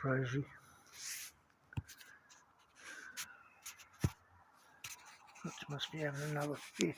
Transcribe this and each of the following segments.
crazy. It must be having another fit.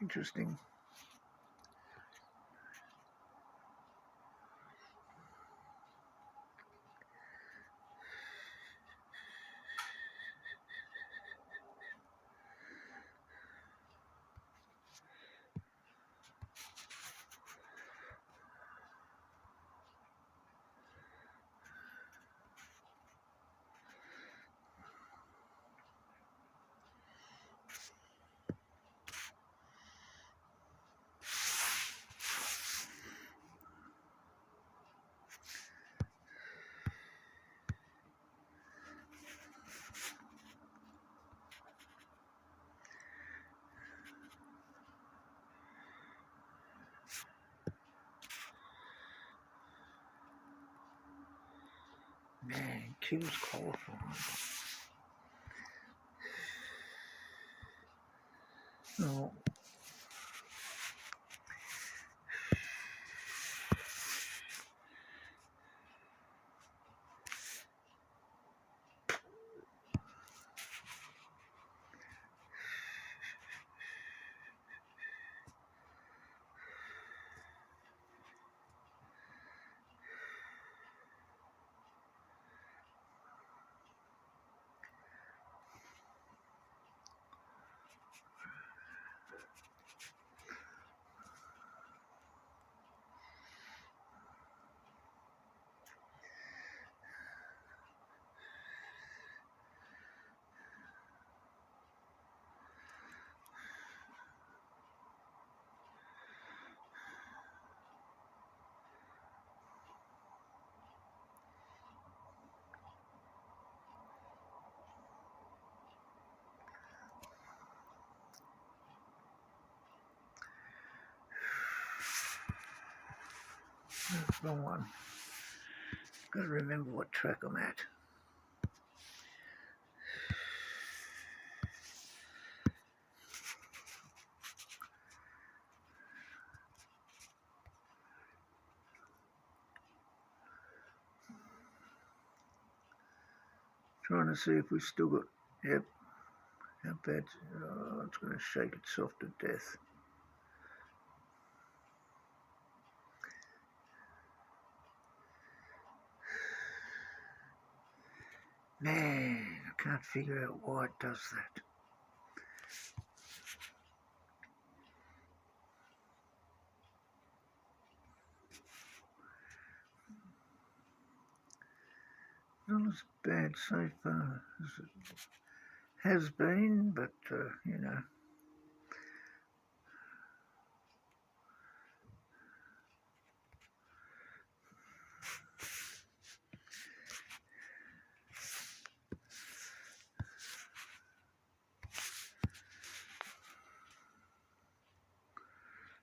Interesting. Man, Q's qualifying. Oh. Wrong one. Got to remember what track I'm at. Trying to see if we still got. Yep. How bad? Oh, it's going to shake itself to death. Man, I can't figure out why it does that. Not as bad so far as it has been, but you know.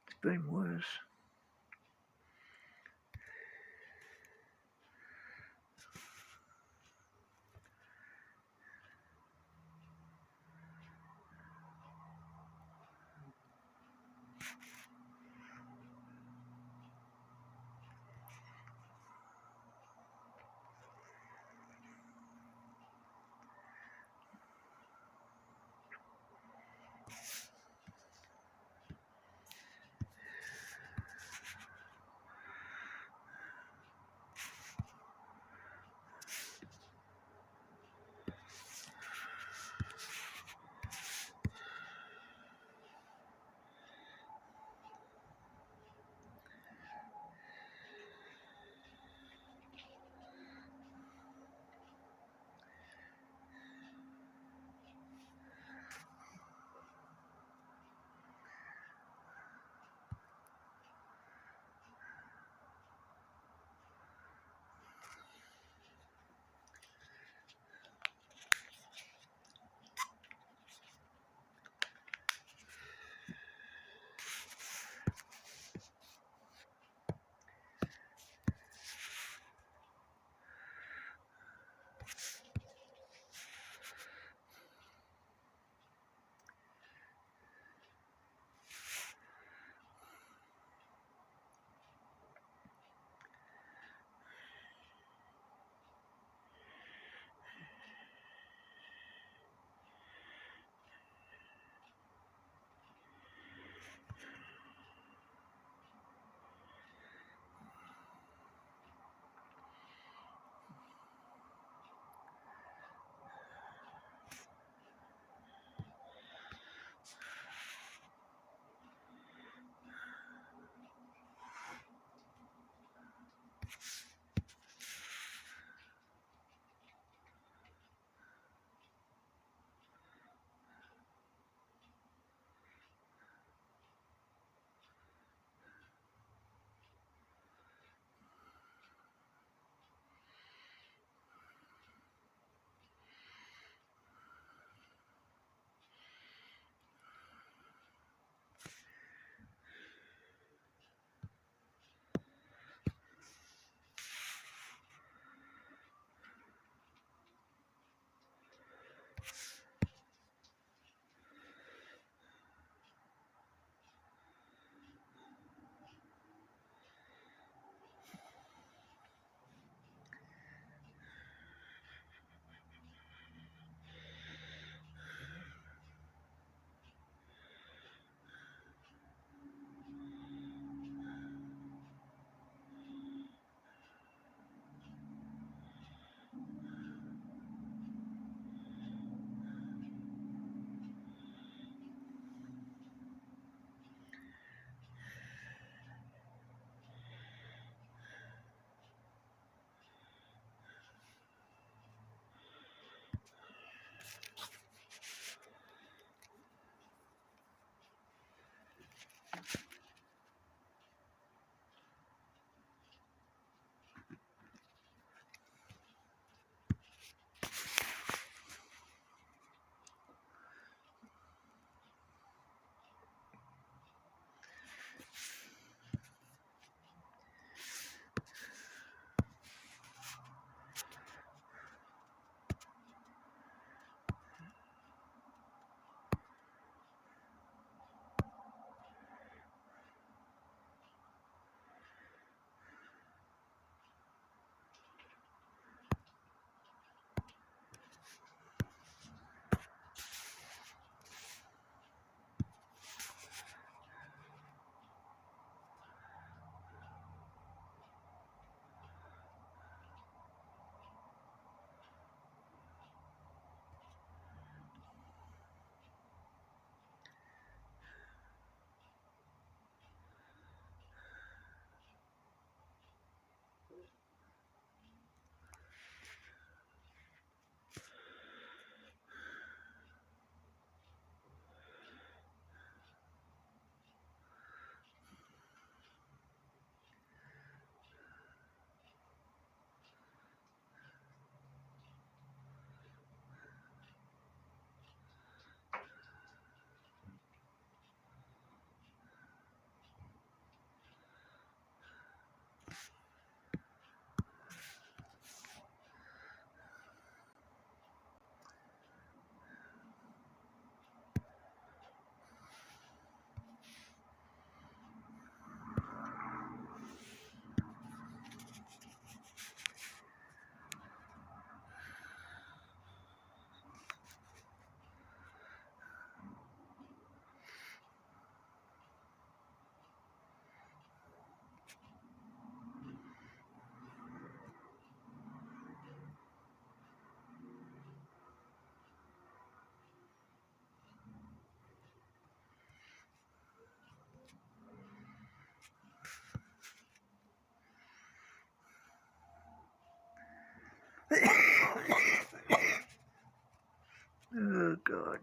It's been worse.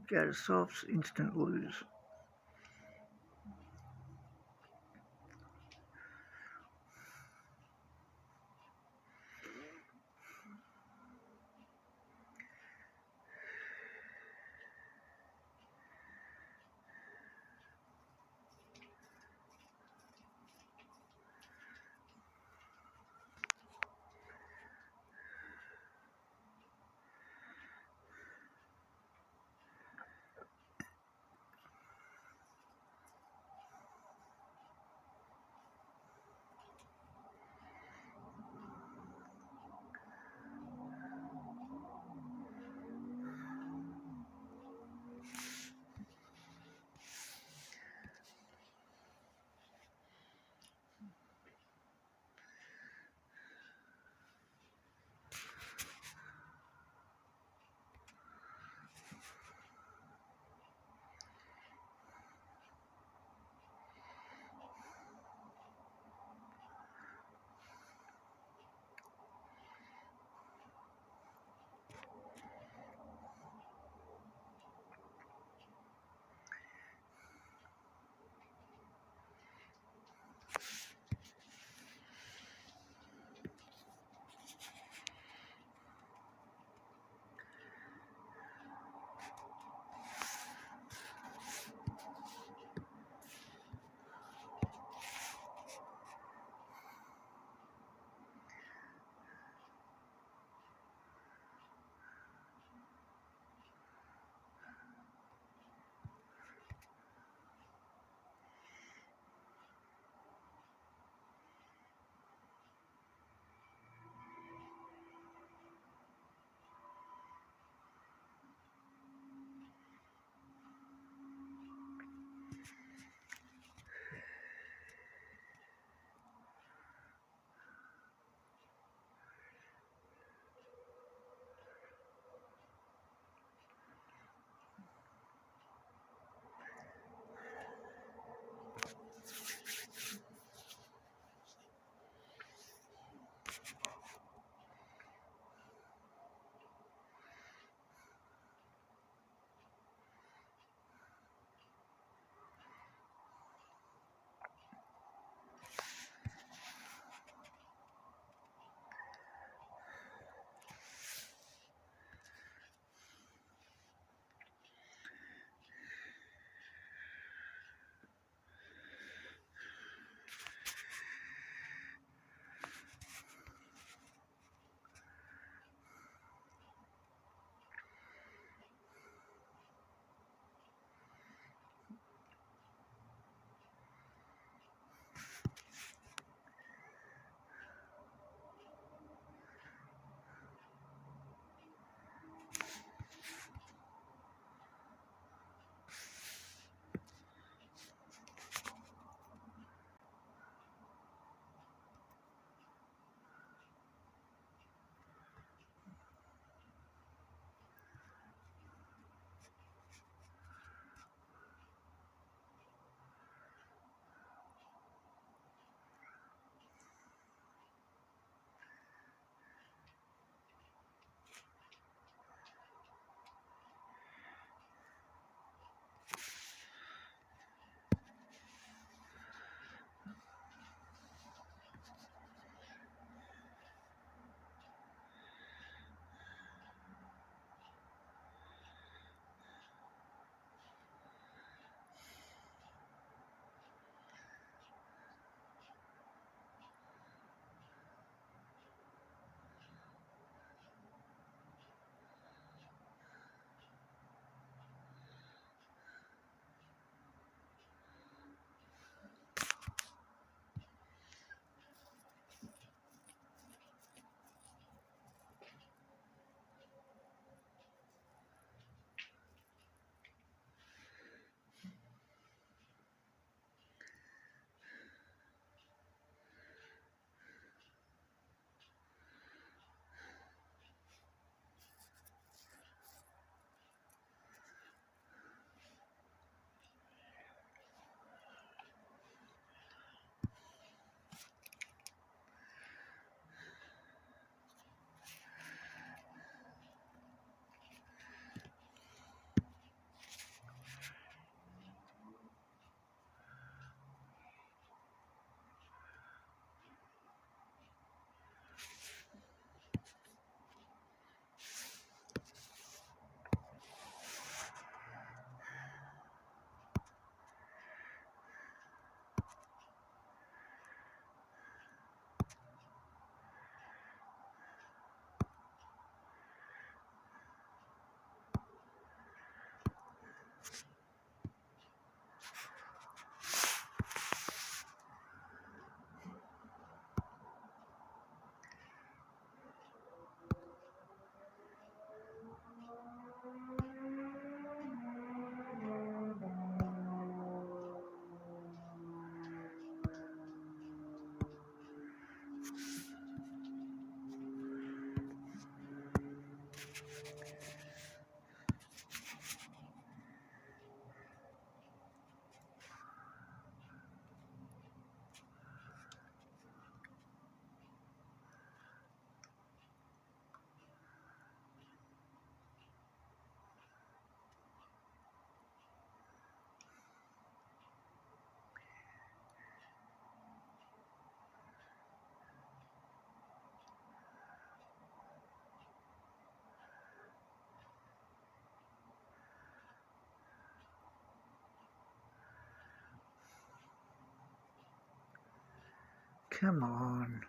Garasov's instant lose. Come on.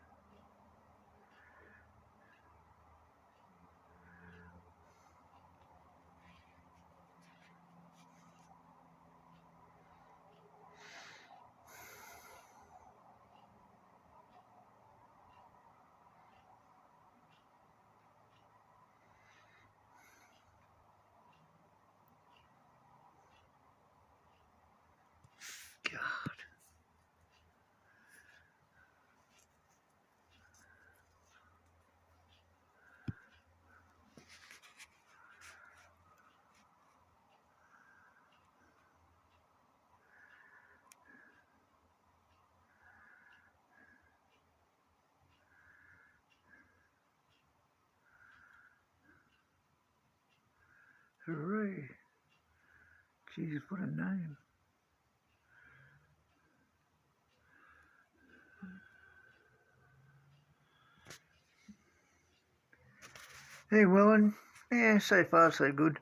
God. Hooray. Jeez, what a name. Hey, Willen. Yeah, so far so good.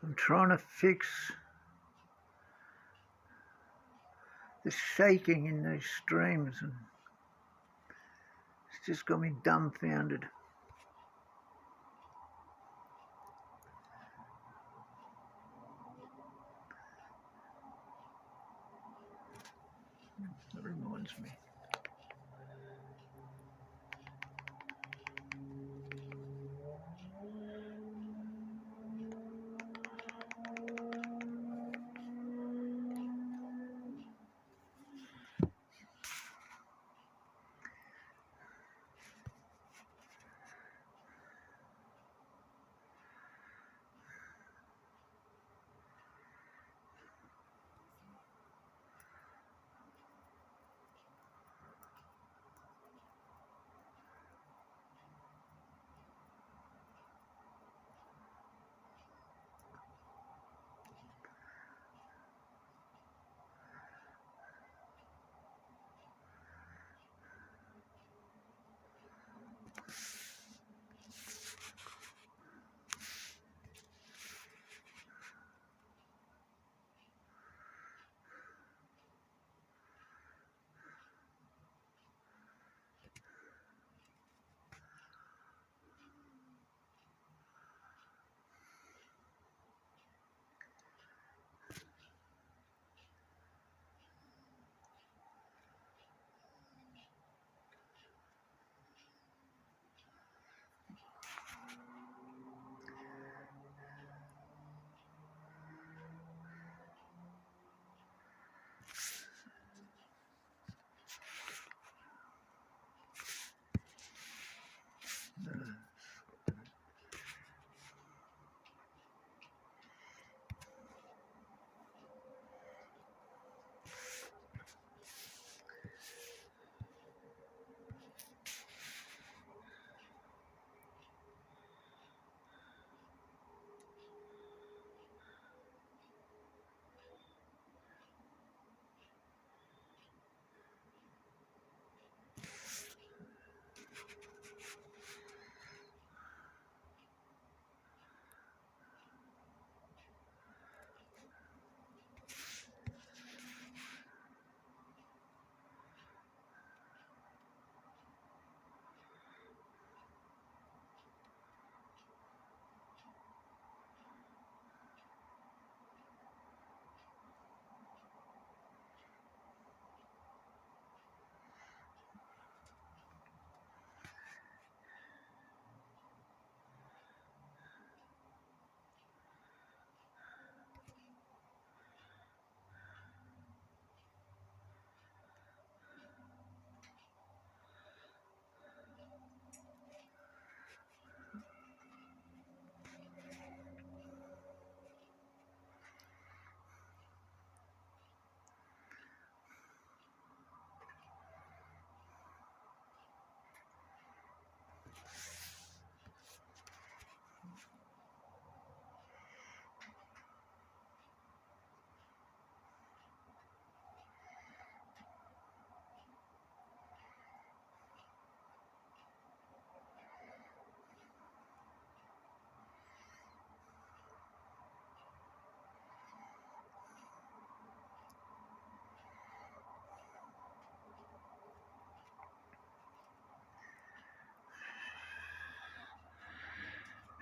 I'm trying to fix the shaking in those streams, and it's just got me dumbfounded. That reminds me.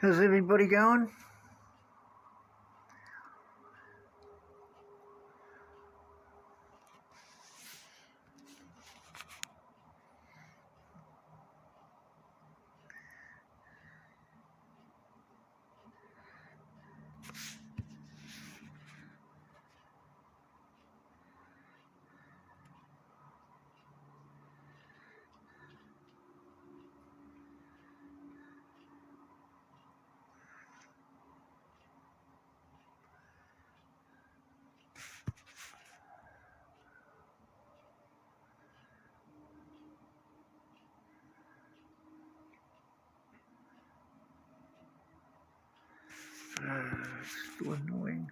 How's everybody going? It's still annoying.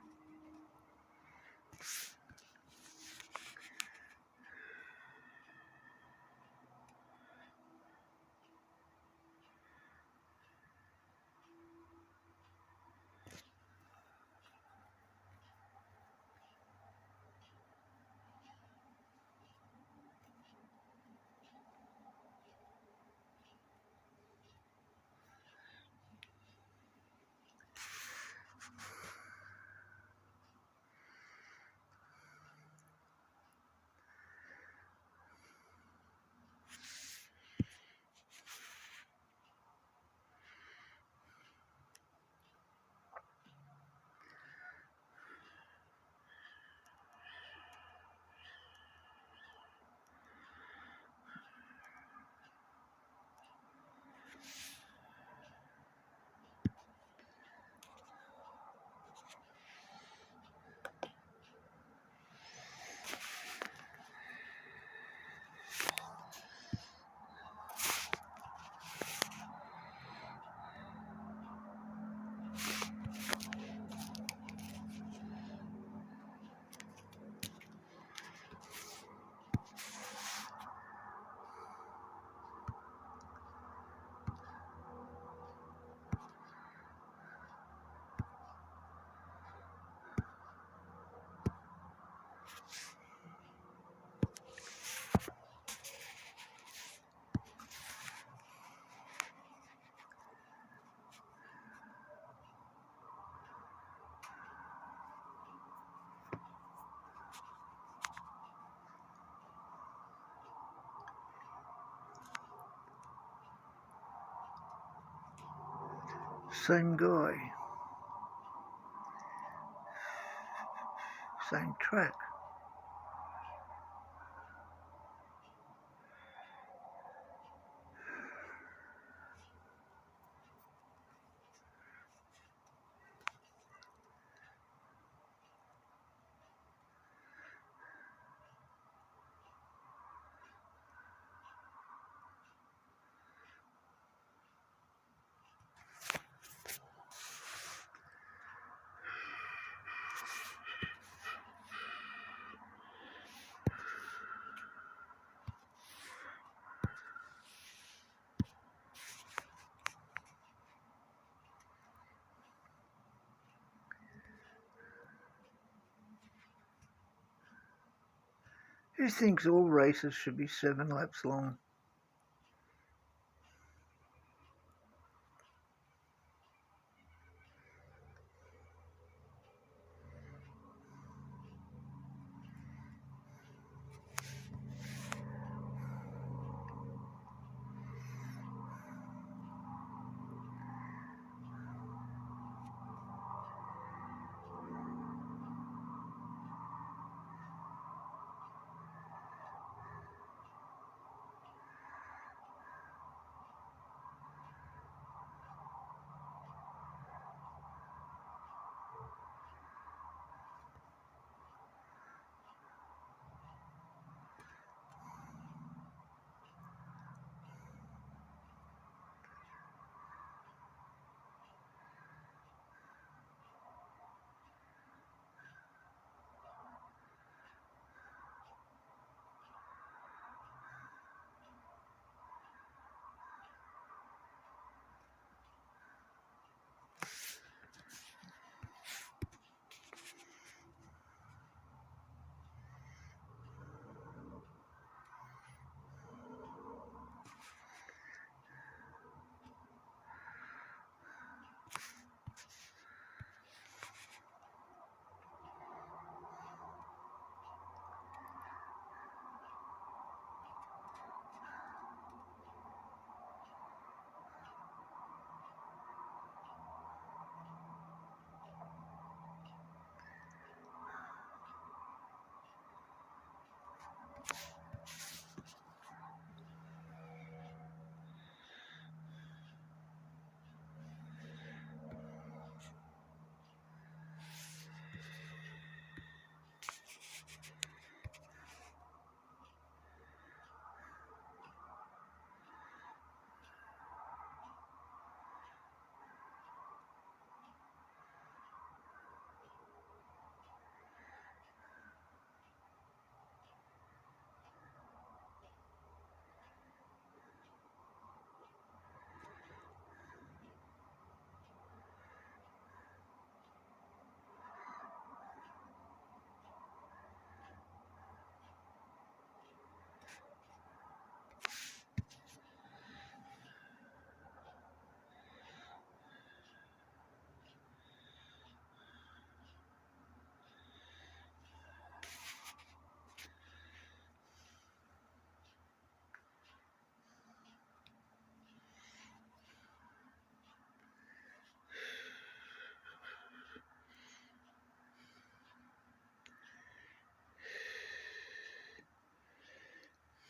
Same guy. Same track. Who thinks all races should be 7 laps long?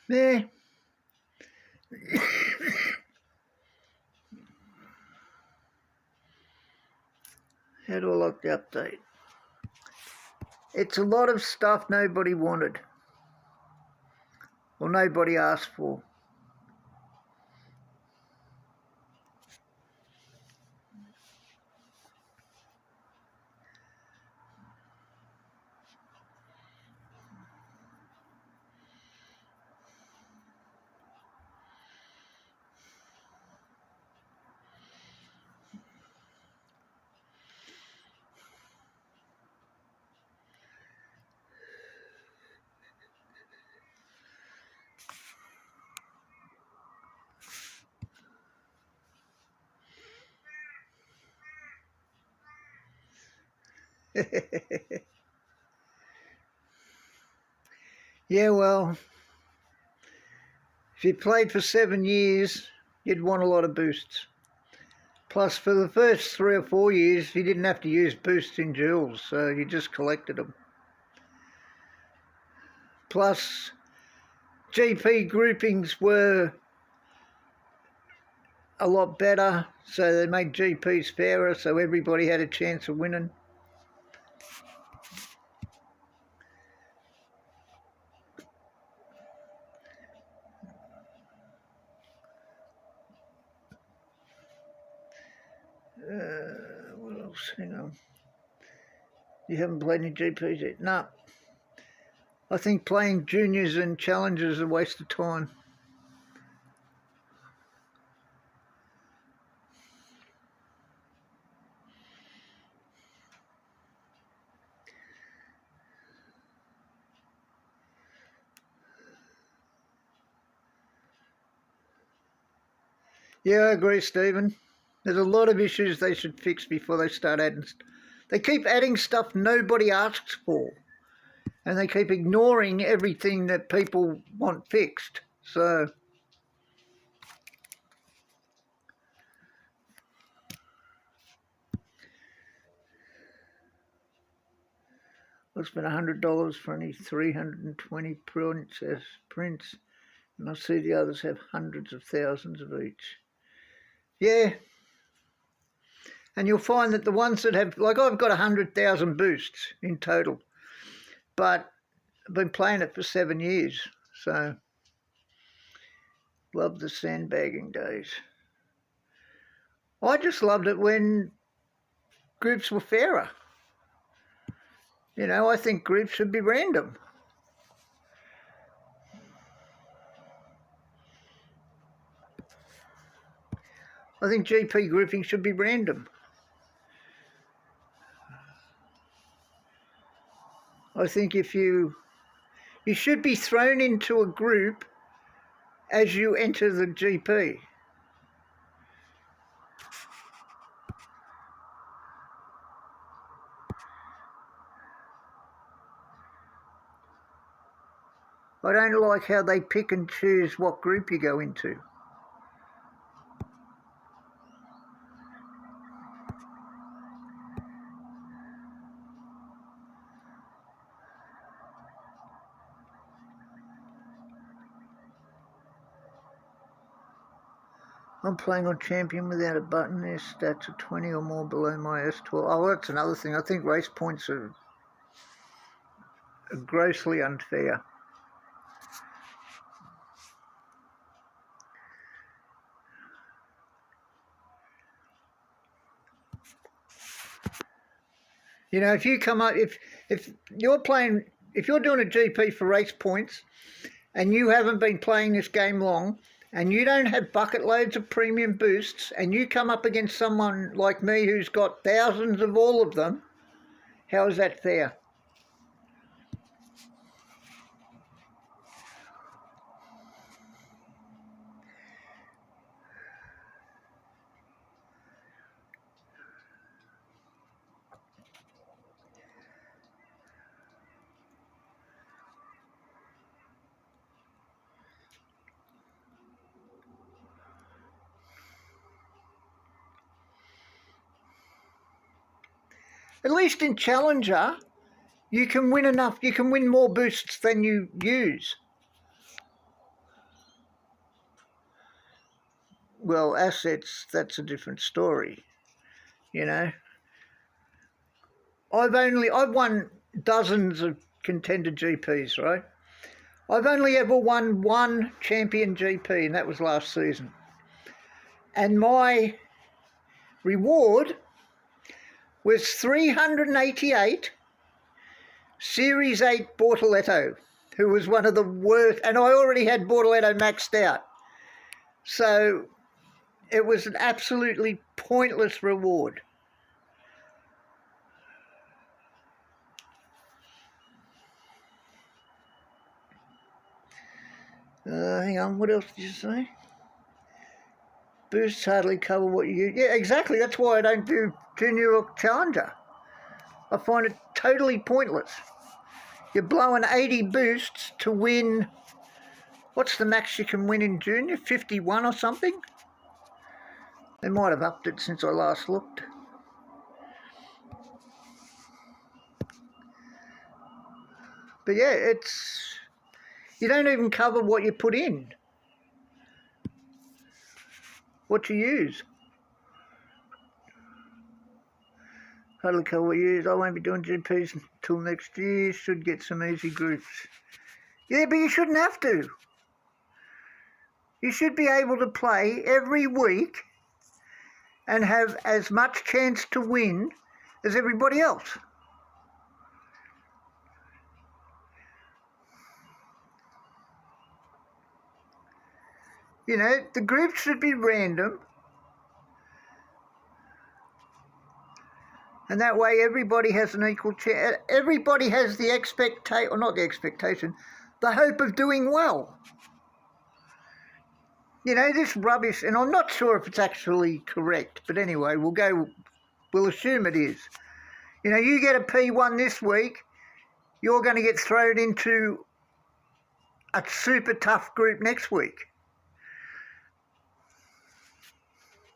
Yeah. How do I like the update? It's a lot of stuff nobody wanted or nobody asked for. Yeah, well, if you played for 7 years, you'd want a lot of boosts. Plus, for the first 3 or 4 years, you didn't have to use boosts in Duels, so you just collected them. Plus, GP groupings were a lot better, so they made GPs fairer, so everybody had a chance of winning. What else? Hang on. You haven't played any GPs yet? No. I think playing juniors and challengers is a waste of time. Yeah, I agree, Stephen. There's a lot of issues they should fix before they start adding. They keep adding stuff nobody asks for, and they keep ignoring everything that people want fixed. So I spent $100 for only 320 prints, and I see the others have hundreds of thousands of each. Yeah. And you'll find that the ones that have, like I've got 100,000 boosts in total, but I've been playing it for 7 years, so love the sandbagging days. I just loved it when groups were fairer. You know, I think groups should be random. I think GP grouping should be random. I think if you should be thrown into a group as you enter the GP. I don't like how they pick and choose what group you go into. I'm playing on champion without a button. Their stats are 20 or more below my S12. Oh, that's another thing. I think race points are grossly unfair. You know, if you come up, if you're playing, if you're doing a GP for race points and you haven't been playing this game long and you don't have bucket loads of premium boosts and you come up against someone like me who's got thousands of all of them, how is that fair? At least in Challenger, you can win enough, you can win more boosts than you use. well, assets, that's a different story, you know. I've won dozens of contender GPs, right? I've only ever won one champion GP, and that was last season. And my reward was 388 Series 8 Bortoletto, who was one of the worst, and I already had Bortoletto maxed out. So it was an absolutely pointless reward. Hang on, what else did you say? Boosts hardly cover what you use. Yeah, exactly. That's why I don't do Junior or Challenger. I find it totally pointless. You're blowing 80 boosts to win. What's the max you can win in Junior? 51 or something? They might have upped it since I last looked. But yeah, you don't even cover what you put in, what you use. Hardly cover what you use. I won't be doing GPs until next year. Should get some easy groups. Yeah, but you shouldn't have to. You should be able to play every week and have as much chance to win as everybody else. You know, the groups should be random. And that way everybody has an equal chance. Everybody has the expectation, or not the expectation, the hope of doing well. You know, this rubbish, and I'm not sure if it's actually correct, but anyway, we'll assume it is. You know, you get a P1 this week, you're going to get thrown into a super tough group next week.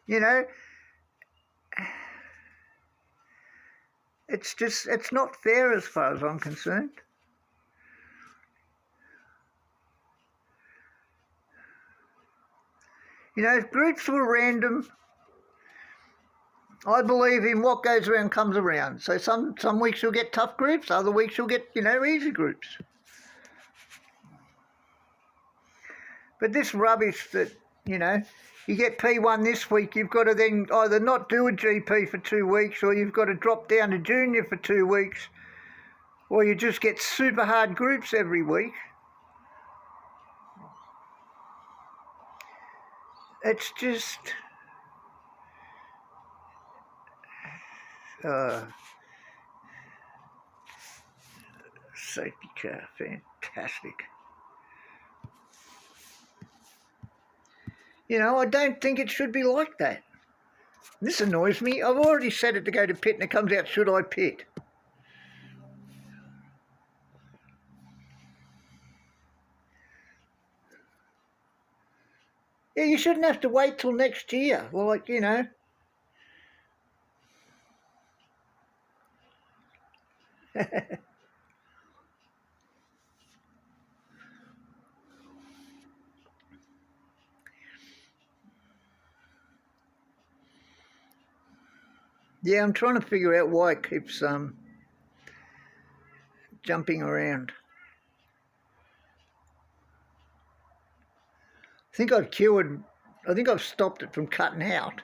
You know, it's not fair as far as I'm concerned. You know, if groups were random, I believe in what goes around comes around. So some weeks you'll get tough groups, other weeks you'll get, you know, easy groups. But this rubbish that, you know, you get P1 this week, you've got to then either not do a GP for 2 weeks, or you've got to drop down to junior for 2 weeks, or you just get super hard groups every week. It's just... safety car, fantastic. You know, I don't think it should be like that. This annoys me. I've already set it to go to pit and it comes out, should I pit? Yeah, you shouldn't have to wait till next year. Like, you know. Yeah, I'm trying to figure out why it keeps jumping around. I think I've stopped it from cutting out.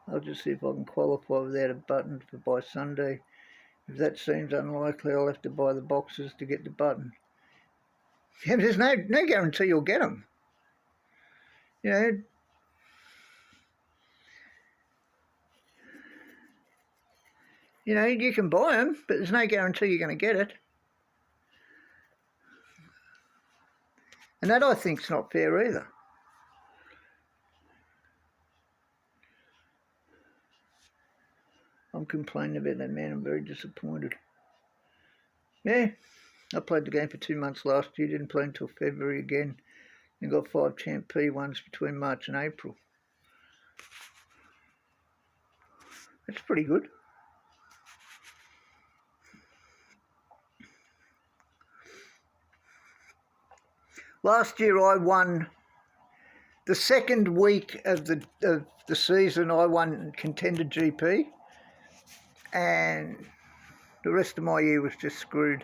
I'll just see if I can qualify without a button for by Sunday. If that seems unlikely, I'll have to buy the boxes to get the button. Yeah, there's no guarantee you'll get them. You know, you can buy them, but there's no guarantee you're going to get it. And that, I think, is not fair either. I'm complaining about that, man. I'm very disappointed. Yeah, I played the game for 2 months last year, didn't play until February again, and got 5 Champ P1s between March and April. That's pretty good. Last year I won the second week of the season. I won Contender GP, and the rest of my year was just screwed.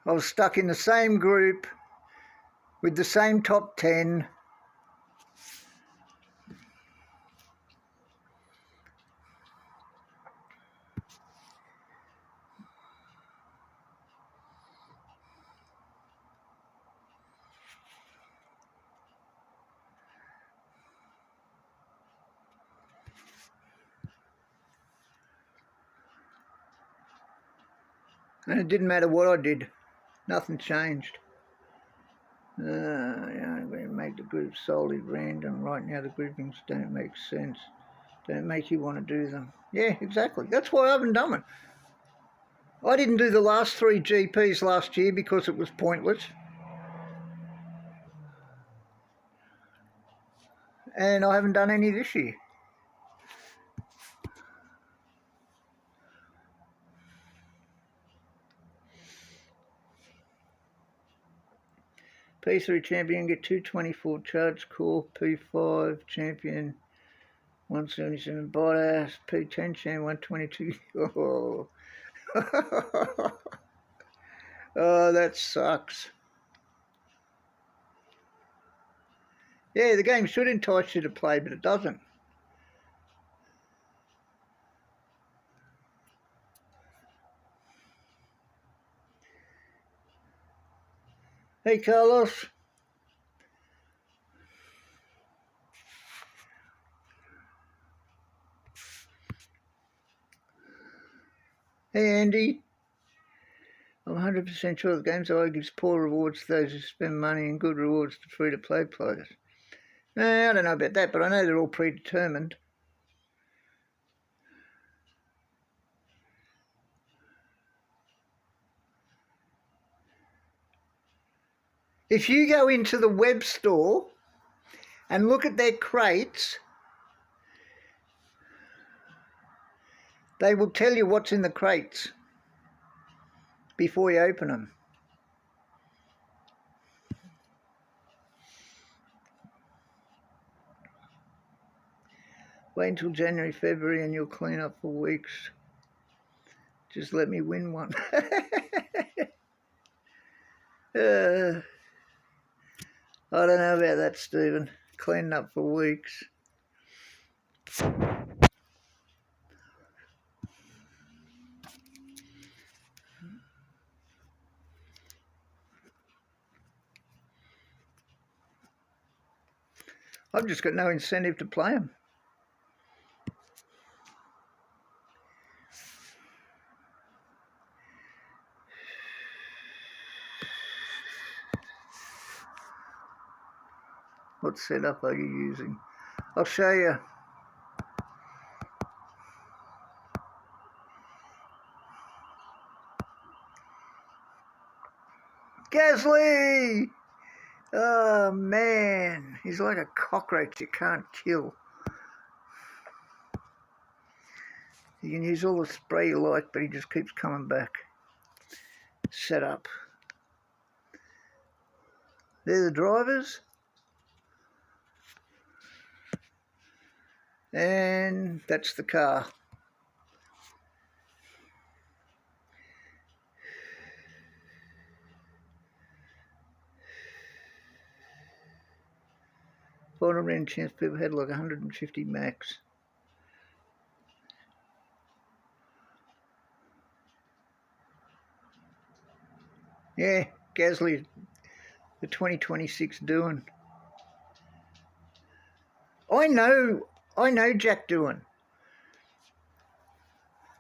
I was stuck in the same group with the same top 10. And it didn't matter what I did. Nothing changed. I'm going to make the group solely random. Right now the groupings don't make sense. Don't make you want to do them. Yeah, exactly. That's why I haven't done it. I didn't do the last 3 GPs last year because it was pointless. And I haven't done any this year. P3 champion get 224 charge core, P5 champion 177 bypass, P10 champion 122. Oh. Oh, that sucks. Yeah, the game should entice you to play, but it doesn't. Hey, Carlos. Hey, Andy. I'm 100% sure the game's I gives poor rewards to those who spend money and good rewards to free-to-play players. I don't know about that, but I know they're all predetermined. If you go into the web store and look at their crates, they will tell you what's in the crates before you open them. Wait until January, February and you'll clean up for weeks. Just let me win one. I don't know about that, Stephen. Cleaning up for weeks. I've just got no incentive to play them. What setup are you using? I'll show you. Gasly! Oh man, he's like a cockroach you can't kill. You can use all the spray you like, but he just keeps coming back. Set up. They're the drivers. And that's the car. Final round chance people had like 150 max. Yeah, Gasly, the 2026 doing. I know Jack Doohan.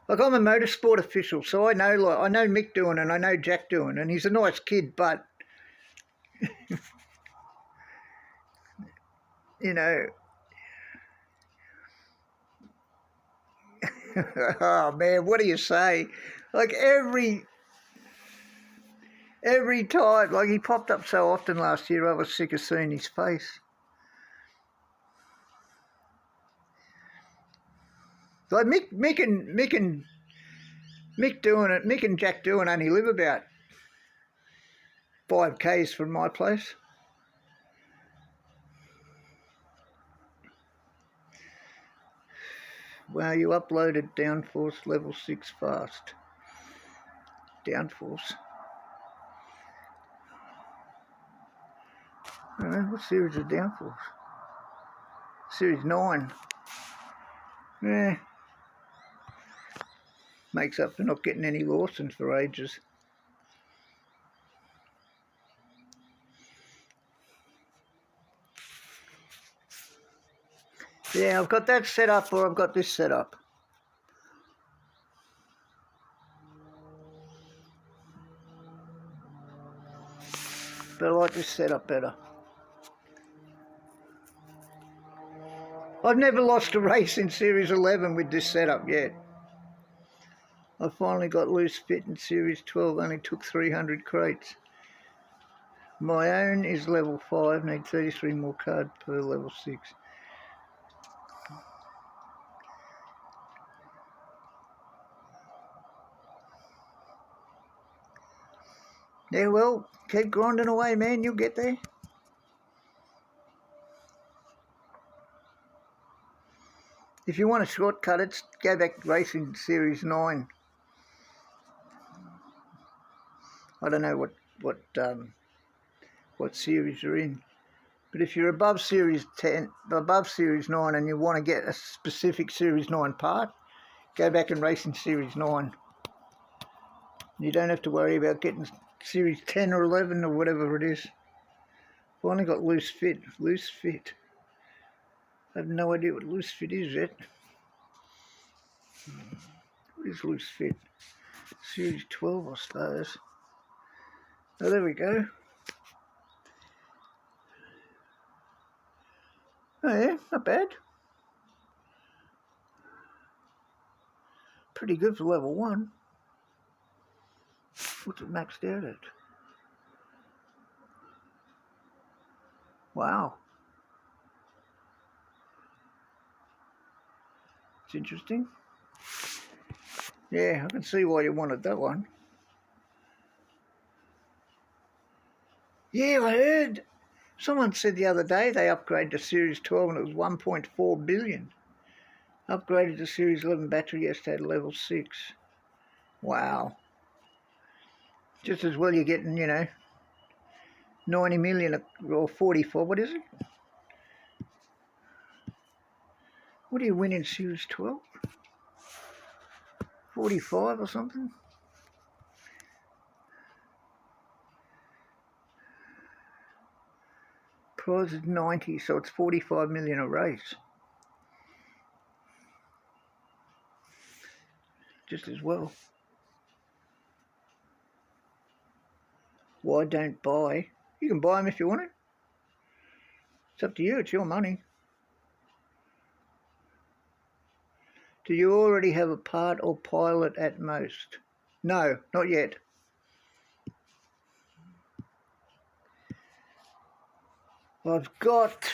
Like I'm a motorsport official, so I know Mick Doohan and I know Jack Doohan, and he's a nice kid, but you know. Oh man, what do you say? Like every time, like he popped up so often last year, I was sick of seeing his face. Like Mick and Jack Doohan only live about 5Ks from my place. Wow, you uploaded Downforce level 6 fast. Downforce. I don't know, what series is Downforce? Series 9. Yeah. Makes up for not getting any Lawsons for ages. Yeah, I've got that set up, or I've got this set up. But I like this setup better. I've never lost a race in Series 11 with this setup yet. I finally got loose fit in Series 12, only took 300 crates. My own is level 5, need 33 more cards per level 6. Yeah, well, keep grinding away, man, you'll get there. If you want to shortcut it, go back racing Series 9. I don't know what series you're in. But if you're above Series 10, above Series 9 and you want to get a specific Series 9 part, go back and race in Series 9. You don't have to worry about getting Series 10 or 11 or whatever it is. Finally got loose fit. Loose fit. I have no idea what loose fit is yet. What is loose fit? Series 12, I suppose. Oh, there we go. Oh yeah, not bad. Pretty good for level 1. What's it maxed out at? Wow. It's interesting. Yeah, I can see why you wanted that one. Yeah, I heard. Someone said the other day they upgraded to Series 12 and it was 1.4 billion. Upgraded to Series 11 battery yesterday at level 6. Wow. Just as well you're getting, 90 million or 44. What is it? What do you win in Series 12? 45 or something? Prize is 90, so it's 45 million a race. Just as well. Why don't buy? You can buy them if you want it. It's up to you, it's your money. Do you already have a part or pilot at most? No, not yet. I've got...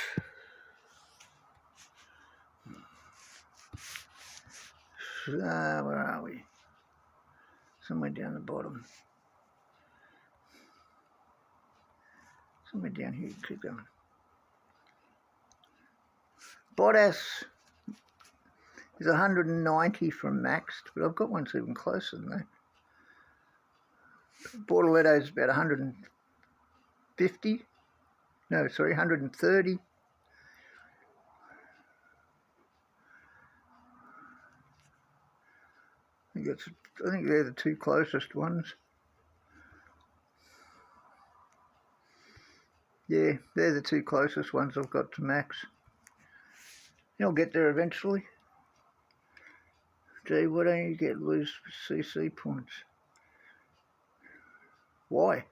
where are we? Somewhere down the bottom. Somewhere down here, keep going. Bottas is 190 from maxed, but I've got one that's even closer than that. Bortoletto is about 150. No, sorry, 130. I think they're the two closest ones. Yeah, they're the two closest ones I've got to max. I'll get there eventually. Gee, why don't you get loose CC points? Why?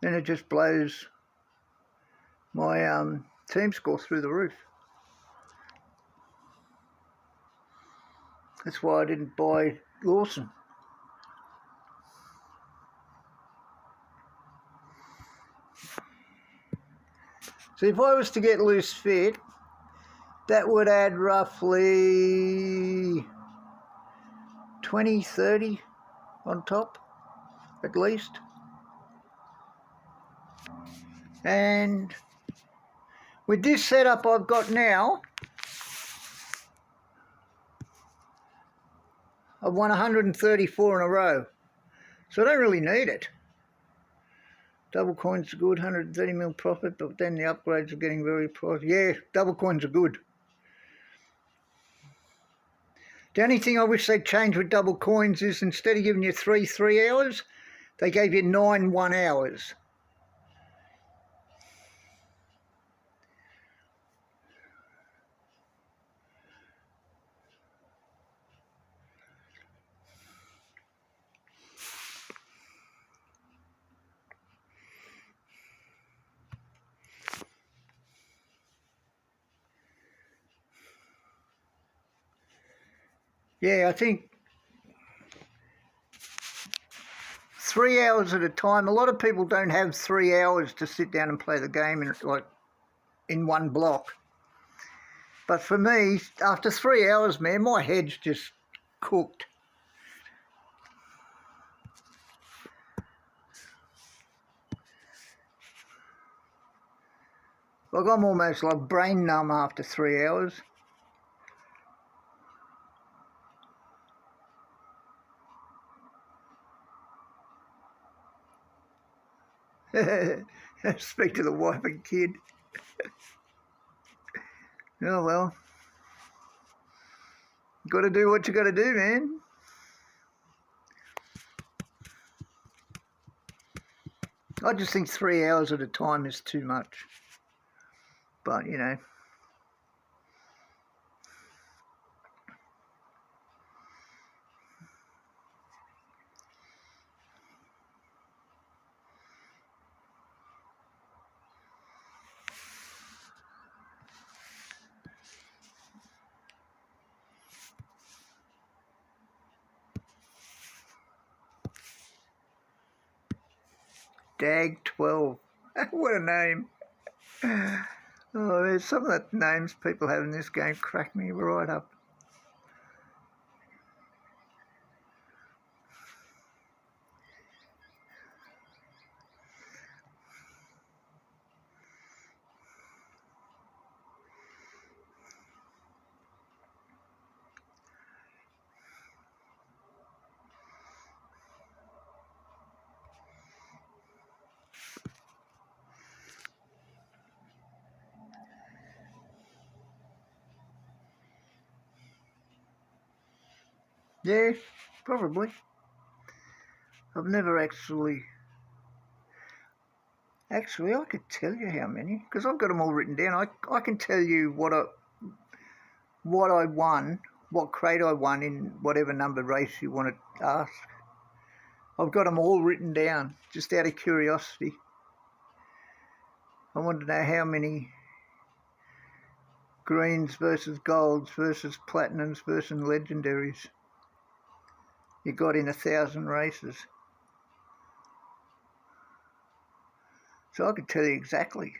Then it just blows my team score through the roof. That's why I didn't buy Lawson. So if I was to get loose fit, that would add roughly 20, 30 on top, at least. And with this setup I've got now, I've won 134 in a row. So I don't really need it. Double coins are good, 130 mil profit, but then the upgrades are getting very pricey. Yeah, double coins are good. The only thing I wish they'd change with double coins is instead of giving you 3 hours, they gave you 9 1 hours. Yeah, I think 3 hours at a time. A lot of people don't have 3 hours to sit down and play the game in one block. But for me, after 3 hours, man, my head's just cooked. Like I'm almost like brain numb after 3 hours. Speak to the wife and kid. Oh well, got to do what you got to do, man. I just think 3 hours at a time is too much. But, you know. Dag 12. What a name. Oh, there's some of the names people have in this game crack me right up. Yeah, probably. I've never actually... Actually, I could tell you how many, because I've got them all written down. I can tell you what I won, what crate I won in whatever number race you want to ask. I've got them all written down, just out of curiosity. I want to know how many greens versus golds versus platinums versus legendaries you got in 1,000 races. So I could tell you exactly.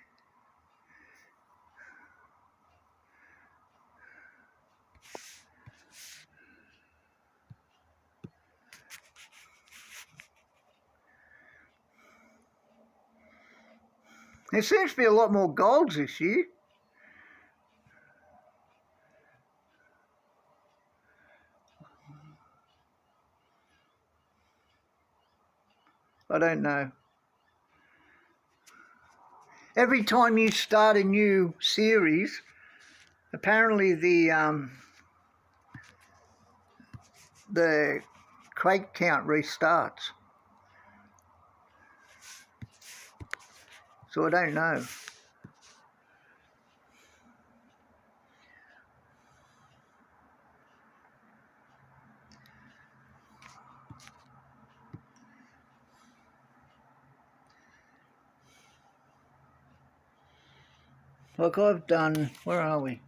There seems to be a lot more golds this year. I don't know. Every time you start a new series, apparently the crate count restarts. So I don't know. Like I've done, where are we?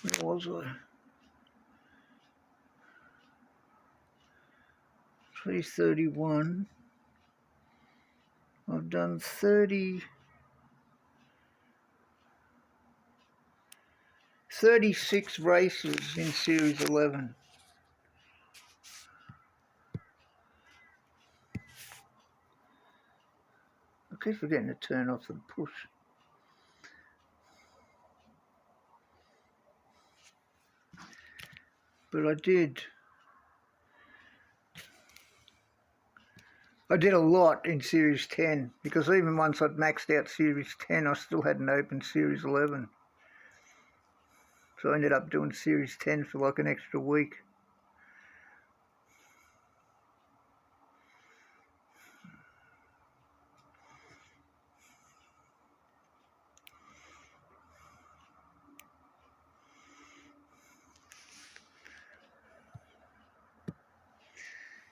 Where was I? 331. I've done 36 races in Series 11. I keep forgetting to turn off the push. But I did a lot in Series 10 because even once I'd maxed out Series 10, I still hadn't opened Series 11. So I ended up doing Series 10 for like an extra week.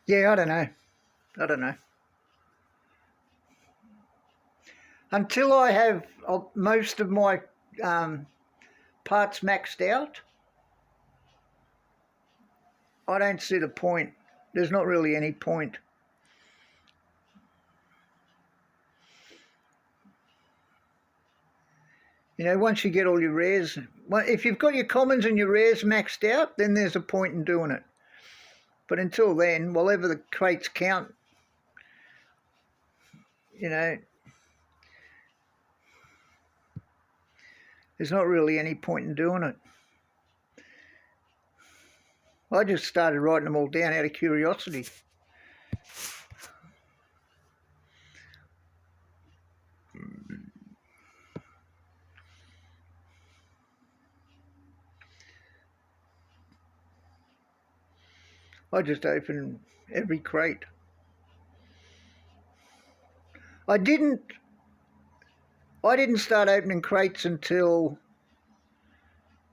Yeah, I don't know. Until I have most of my parts maxed out, I don't see the point. There's not really any point. You know, once you get all your rares, if you've got your commons and your rares maxed out, then there's a point in doing it. But until then, whatever the crates count, you know, there's not really any point in doing it. I just started writing them all down out of curiosity. I just opened every crate. I didn't start opening crates until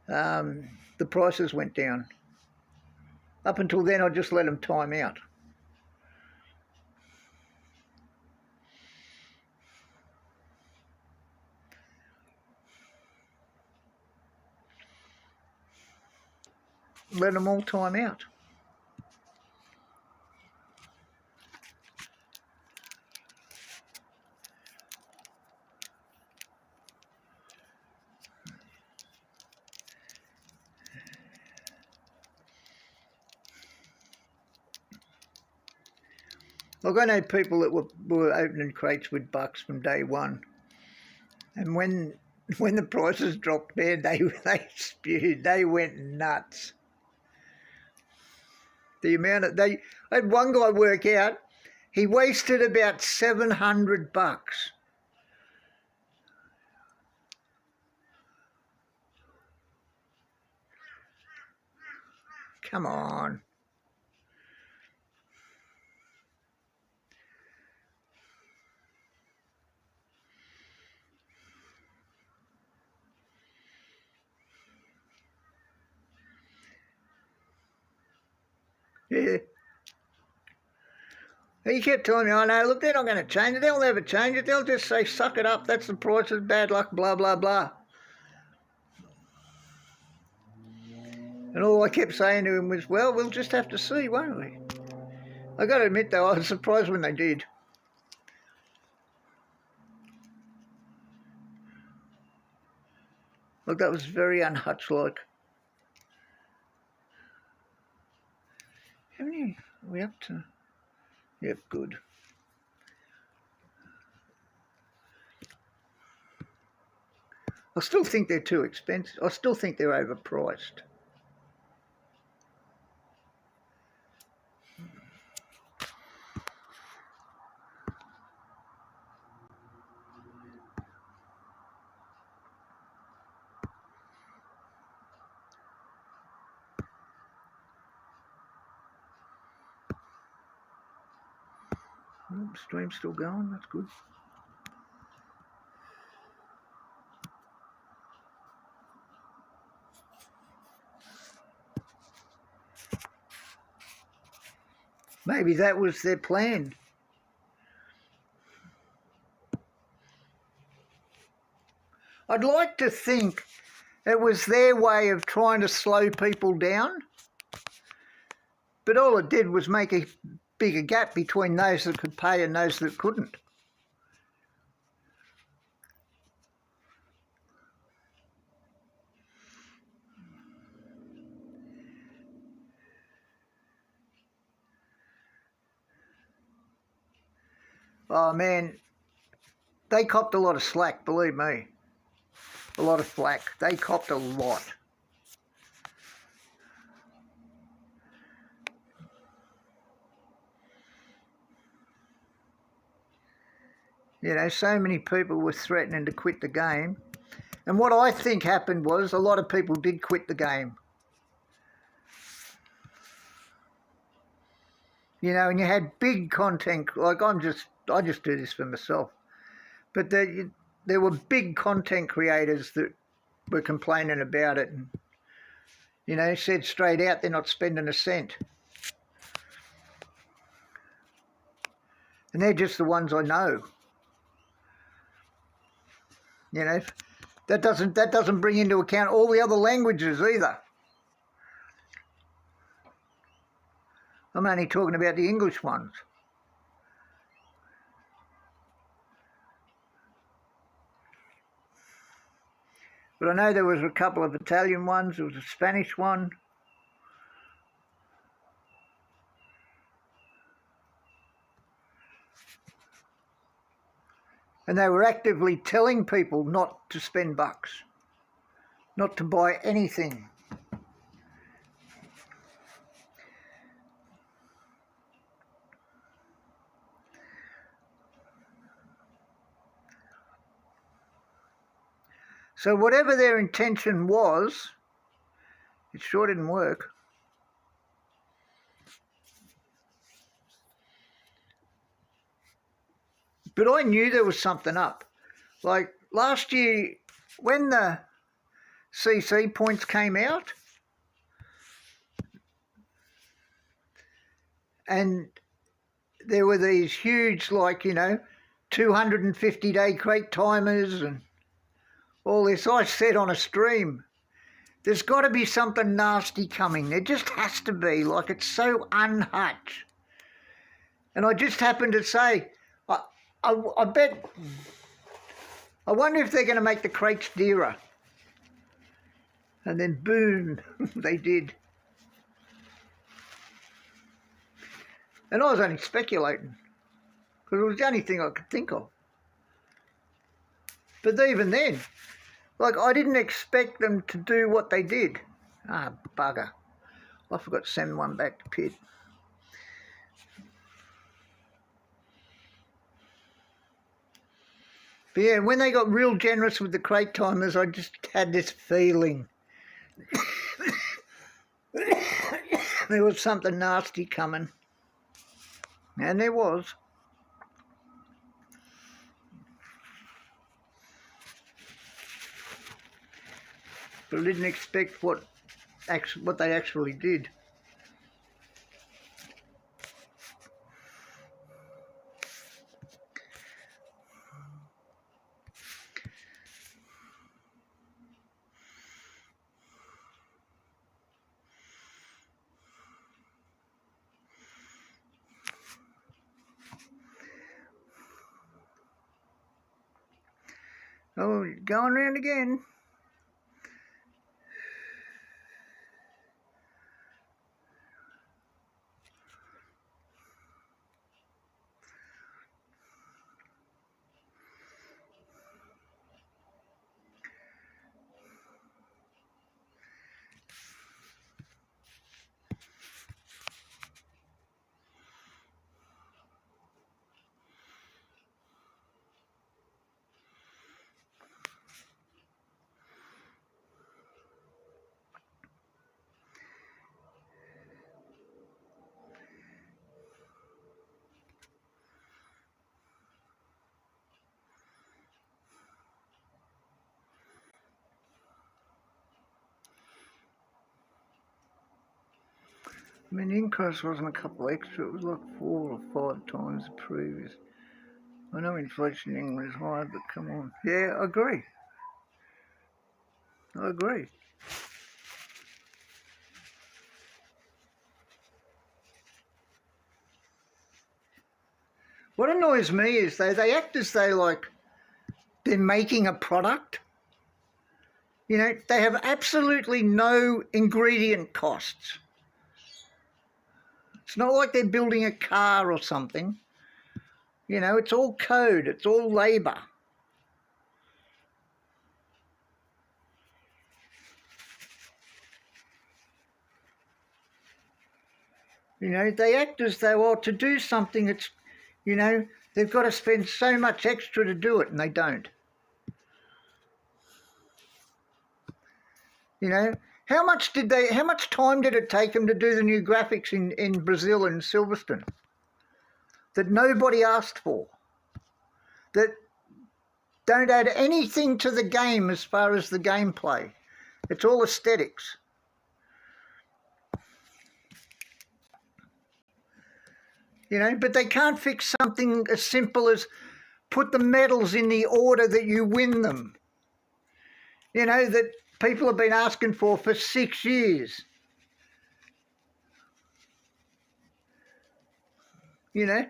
the prices went down. Up until then, I just let them time out. Let them all time out. Look, I know people that were opening crates with bucks from day one, and when the prices dropped there, they spewed. They went nuts. The amount of I had one guy work out, he wasted about $700. Come on. Yeah. He kept telling me, oh no, look, they're not going to change it. They'll never change it. They'll just say, suck it up. That's the price of bad luck, blah, blah, blah. And all I kept saying to him was, well, we'll just have to see, won't we? I got to admit, though, I was surprised when they did. Look, that was very un-Hutch-like. How many are we up to? Yep, good. I still think they're too expensive. I still think they're overpriced. Stream's still going, that's good. Maybe that was their plan. I'd like to think it was their way of trying to slow people down, but all it did was make a bigger gap between those that could pay and those that couldn't. Oh man, they copped a lot of slack, believe me. A lot of flack. They copped a lot. You know, so many people were threatening to quit the game. And what I think happened was a lot of people did quit the game. You know, and you had big content, like I just do this for myself. But there were big content creators that were complaining about it and, you know, said straight out they're not spending a cent. And they're just the ones I know. You know, that doesn't bring into account all the other languages either. I'm only talking about the English ones. But I know there was a couple of Italian ones, there was a Spanish one. And they were actively telling people not to spend bucks, not to buy anything. So whatever their intention was, it sure didn't work. But I knew there was something up. Like last year, when the CC points came out, and there were these huge, like, you know, 250-day crate timers and all this, I said on a stream, there's got to be something nasty coming. There just has to be. Like, it's so unhutch. And I just happened to say, I bet, I wonder if they're going to make the crates dearer. And then boom, they did. And I was only speculating, because it was the only thing I could think of. But even then, like, I didn't expect them to do what they did. Ah, bugger. I forgot to send one back to Pit. But yeah, when they got real generous with the crate timers, I just had this feeling there was something nasty coming. And there was. But I didn't expect what they actually did. Oh, going round again. I mean, the increase wasn't a couple extra, it was like 4 or 5 times the previous. I know inflation in England is high, but come on. Yeah, I agree. I agree. What annoys me is they act as though, like, they're making a product. You know, they have absolutely no ingredient costs. It's not like they're building a car or something. You know, it's all code, it's all labour. You know, they act as though, well, to do something, it's, you know, they've got to spend so much extra to do it, and they don't. You know, how much time did it take them to do the new graphics in Brazil and Silverstone that nobody asked for, that don't add anything to the game as far as the gameplay? It's all aesthetics. You know, but they can't fix something as simple as put the medals in the order that you win them. You know, that people have been asking for 6 years. You know?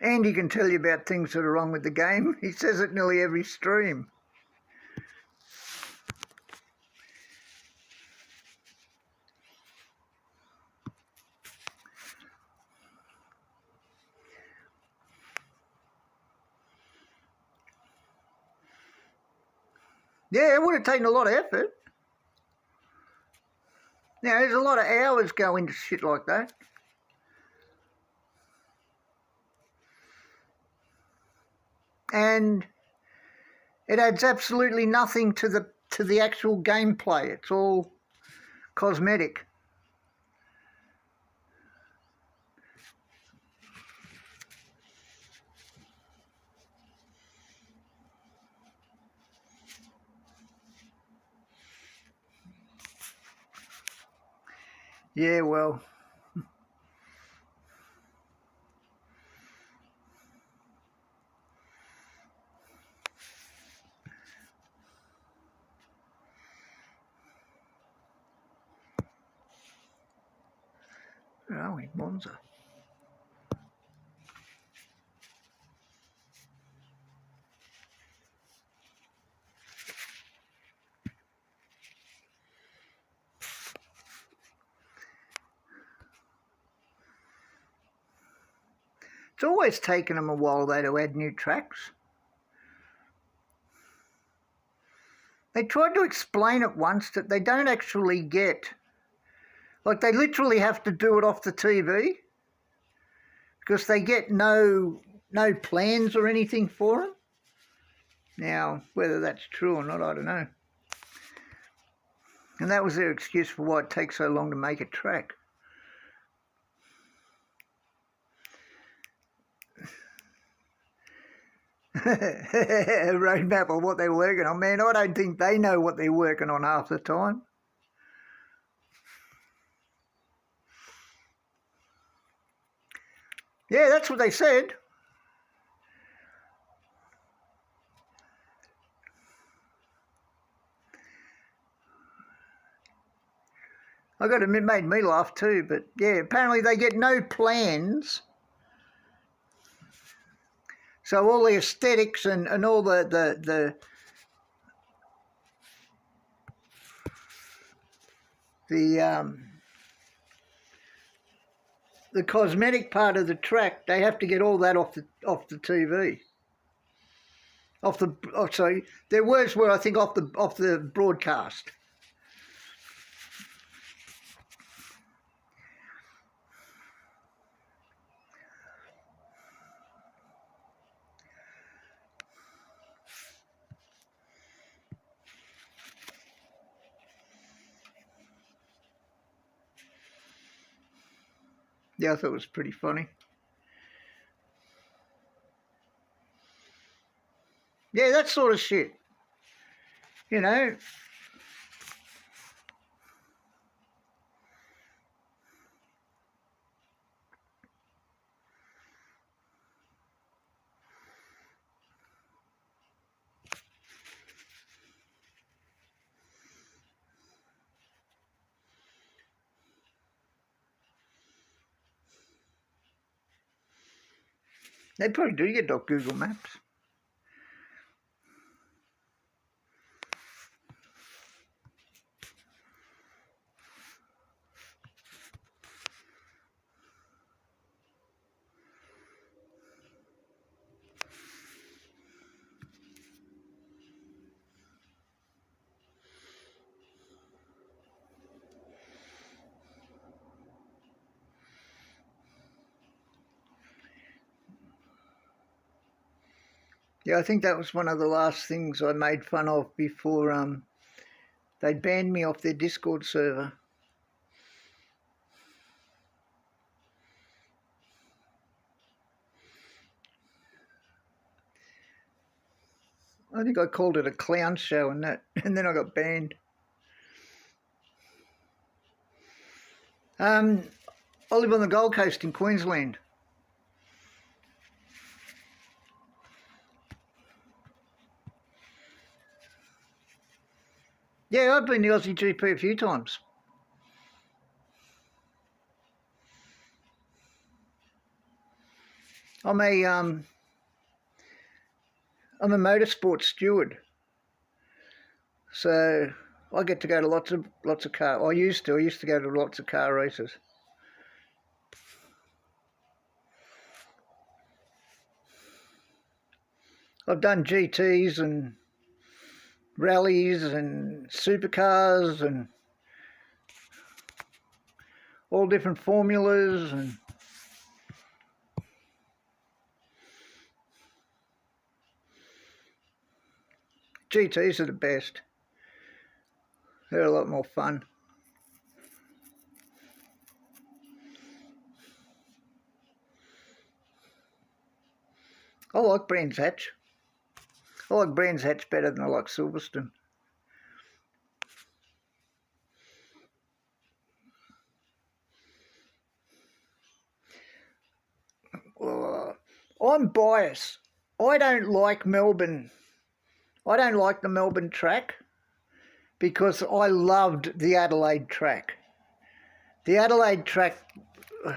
Andy can tell you about things that are wrong with the game. He says it nearly every stream. Yeah, it would have taken a lot of effort. Now, there's a lot of hours go into shit like that. And it adds absolutely nothing to the actual gameplay. It's all cosmetic. Yeah, well, where are we? Monza. It's always taken them a while, though, to add new tracks. They tried to explain it once that they don't actually get, like they literally have to do it off the TV because they get no plans or anything for them. Now, whether that's true or not, I don't know. And that was their excuse for why it takes so long to make a track. A roadmap of what they're working on. Man, I don't think they know what they're working on half the time. Yeah, that's what they said. I got to admit, it made me laugh too. But yeah, apparently they get no plans. So all the aesthetics and all the cosmetic part of the track, they have to get all that off the TV. Sorry, their words were, I think, off the broadcast. Yeah, I thought it was pretty funny. Yeah, that sort of shit. You know. They probably do get off Google Maps. Yeah, I think that was one of the last things I made fun of before they banned me off their Discord server. I think I called it a clown show and that, and then I got banned. I live on the Gold Coast in Queensland. Yeah, I've been to Aussie GP a few times. I'm a motorsport steward, so I get to go to lots of car. I used to go to lots of car races. I've done GTs and rallies and supercars and all different formulas, and GTs are the best. They're a lot more fun. I like Brands Hatch. I like Brands Hatch better than I like Silverstone. I'm biased. I don't like Melbourne. I don't like the Melbourne track because I loved the Adelaide track. The Adelaide track is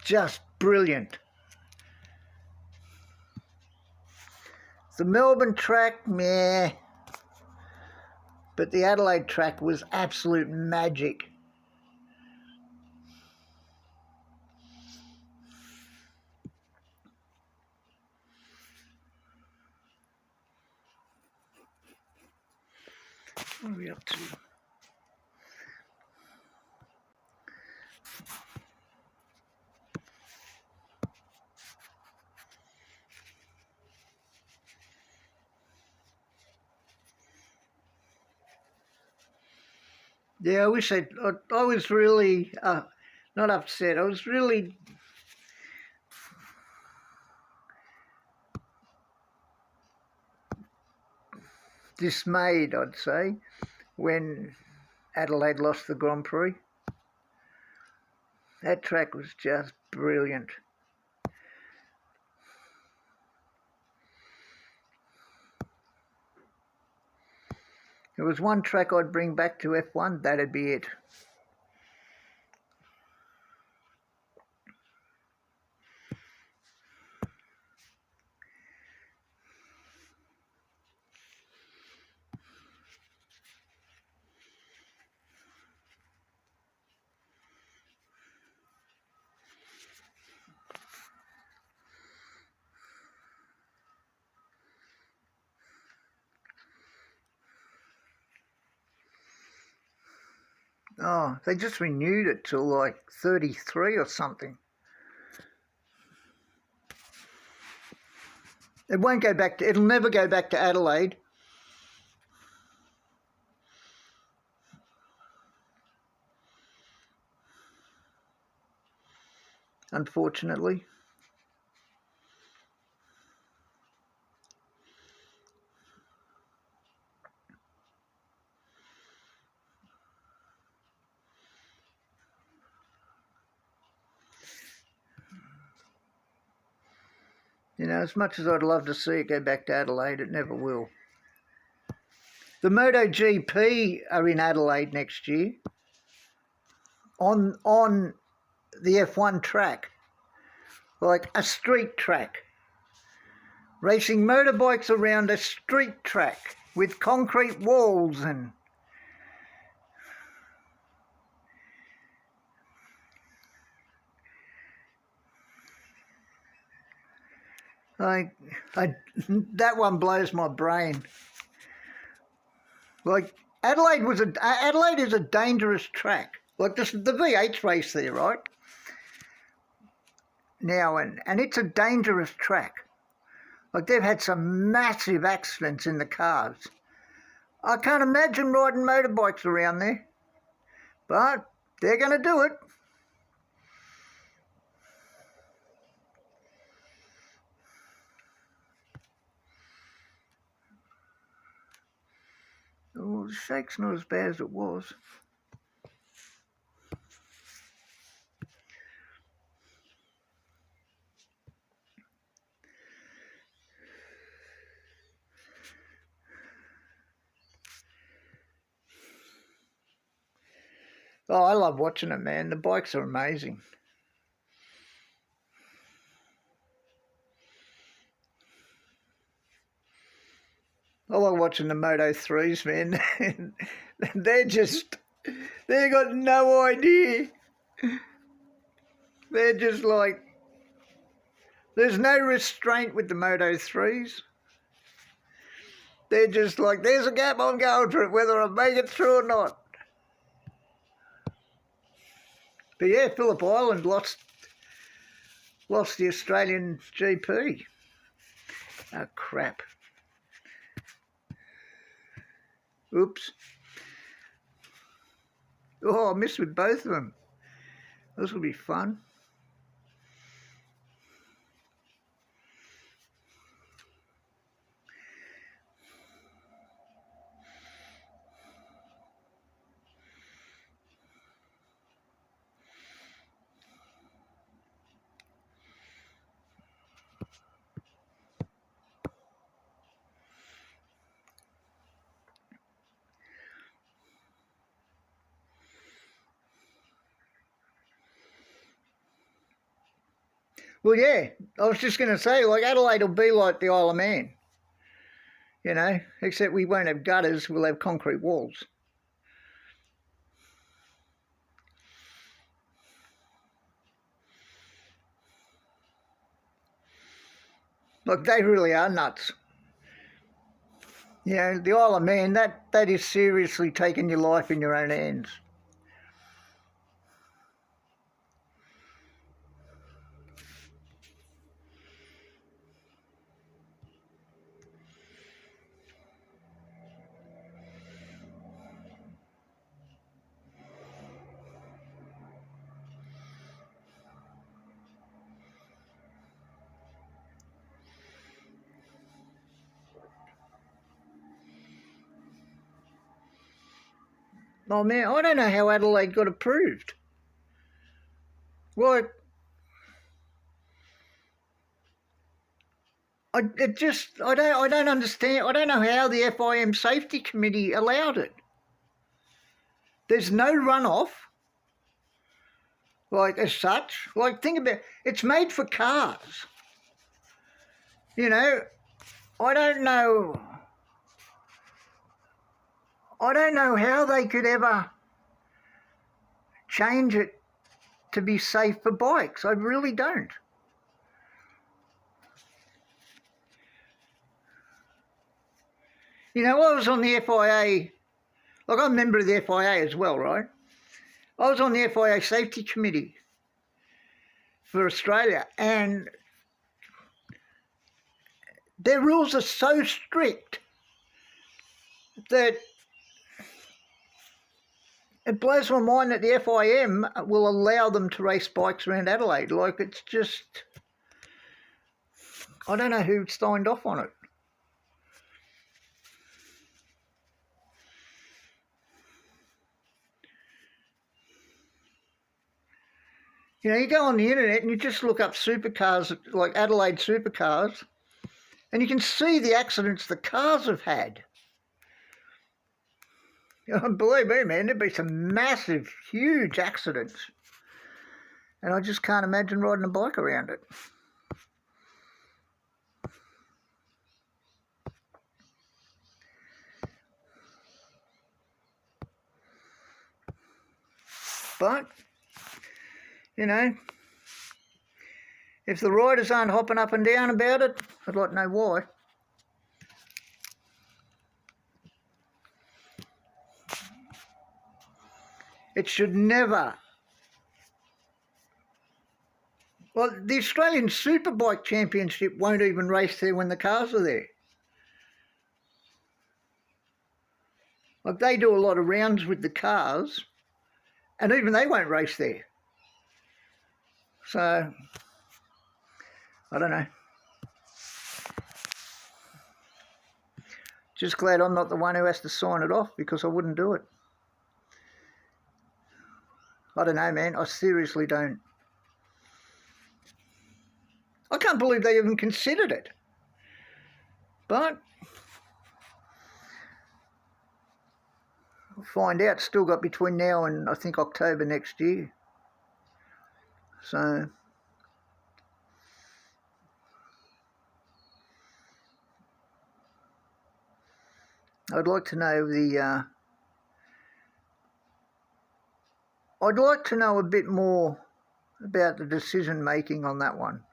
just brilliant. The Melbourne track, meh. But the Adelaide track was absolute magic. What are we up to? Yeah, I wish I was really not upset. I was really dismayed, I'd say, when Adelaide lost the Grand Prix. That track was just brilliant. There was one track I'd bring back to F1, that'd be it. Oh, they just renewed it till like 33 or something. It won't go back to, it'll never go back to Adelaide. Unfortunately. You know, as much as I'd love to see it go back to Adelaide, it never will. The MotoGP are in Adelaide next year on the F1 track, like a street track. Racing motorbikes around a street track with concrete walls and that one blows my brain. Like Adelaide is a dangerous track. Like the V8 race there, right? Now and it's a dangerous track. Like, they've had some massive accidents in the cars. I can't imagine riding motorbikes around there, but they're going to do it. Oh, the shake's not as bad as it was. Oh, I love watching it, man. The bikes are amazing. I like watching the Moto 3s, man. They've got no idea. They're just like, there's no restraint with the Moto 3s. They're just like, there's a gap, I'm going for it, whether I make it through or not. But yeah, Phillip Island lost the Australian GP. Oh, crap. Oops. Oh, I missed with both of them. This will be fun. Well, yeah, I was just going to say, like, Adelaide will be like the Isle of Man, you know, except we won't have gutters, we'll have concrete walls. Look, they really are nuts. You know, the Isle of Man, that is seriously taking your life in your own hands. Oh, man, I don't know how Adelaide got approved. Like, I don't understand. I don't know how the FIM Safety Committee allowed it. There's no runoff, like, as such. Like, think about it. It's made for cars. You know, I don't know how they could ever change it to be safe for bikes. I really don't. You know, I was on the FIA, like, I'm a member of the FIA as well, right? I was on the FIA Safety Committee for Australia, and their rules are so strict that it blows my mind that the FIM will allow them to race bikes around Adelaide. Like, it's just, I don't know who signed off on it. You know, you go on the internet and you just look up supercars, like Adelaide supercars, and you can see the accidents the cars have had. You know, believe me, man, there'd be some massive, huge accidents. And I just can't imagine riding a bike around it. But, you know, if the riders aren't hopping up and down about it, I'd like to know why. It should never, Well, the Australian Superbike Championship won't even race there when the cars are there. Like, they do a lot of rounds with the cars, and even they won't race there. So, I don't know. Just glad I'm not the one who has to sign it off, because I wouldn't do it. I don't know, man. I seriously don't. I can't believe they even considered it. But we'll find out. Still got between now and I think October next year. So I'd like to know I'd like to know a bit more about the decision making on that one.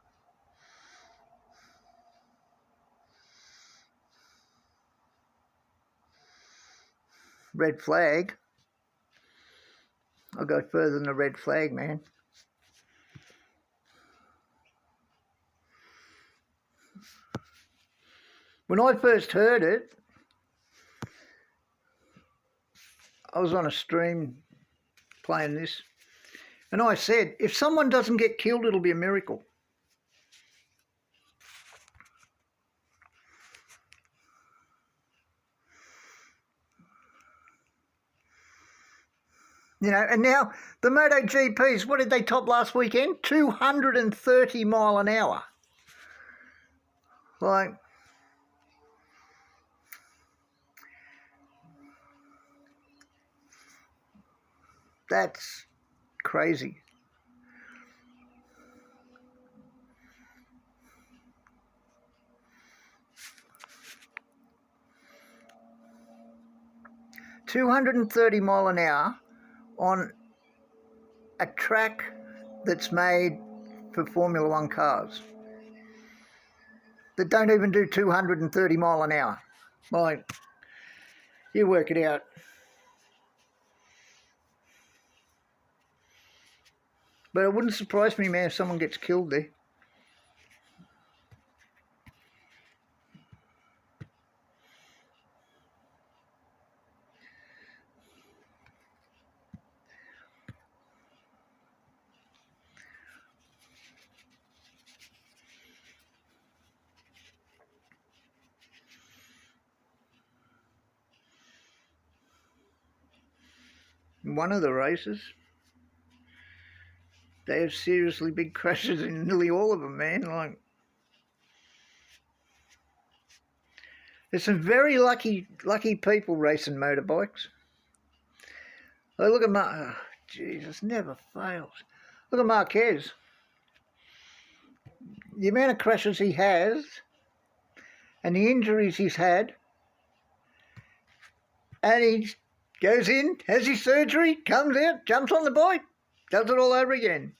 Red flag. I'll go further than the red flag, man. When I first heard it, I was on a stream playing this, and I said, if someone doesn't get killed, it'll be a miracle. You know, and now the MotoGPs, what did they top last weekend? 230 mile an hour. Like, that's crazy. $230 mile an hour on a track that's made for Formula One cars that don't even do 230 mile an hour. Like, you work it out. But it wouldn't surprise me, man, if someone gets killed there. In one of the races, they have seriously big crashes in nearly all of them, man. Like, there's some very lucky people racing motorbikes. Oh, look at Jesus, never fails. Look at Marquez. The amount of crashes he has and the injuries he's had, and he goes in, has his surgery, comes out, jumps on the bike, does it all over again.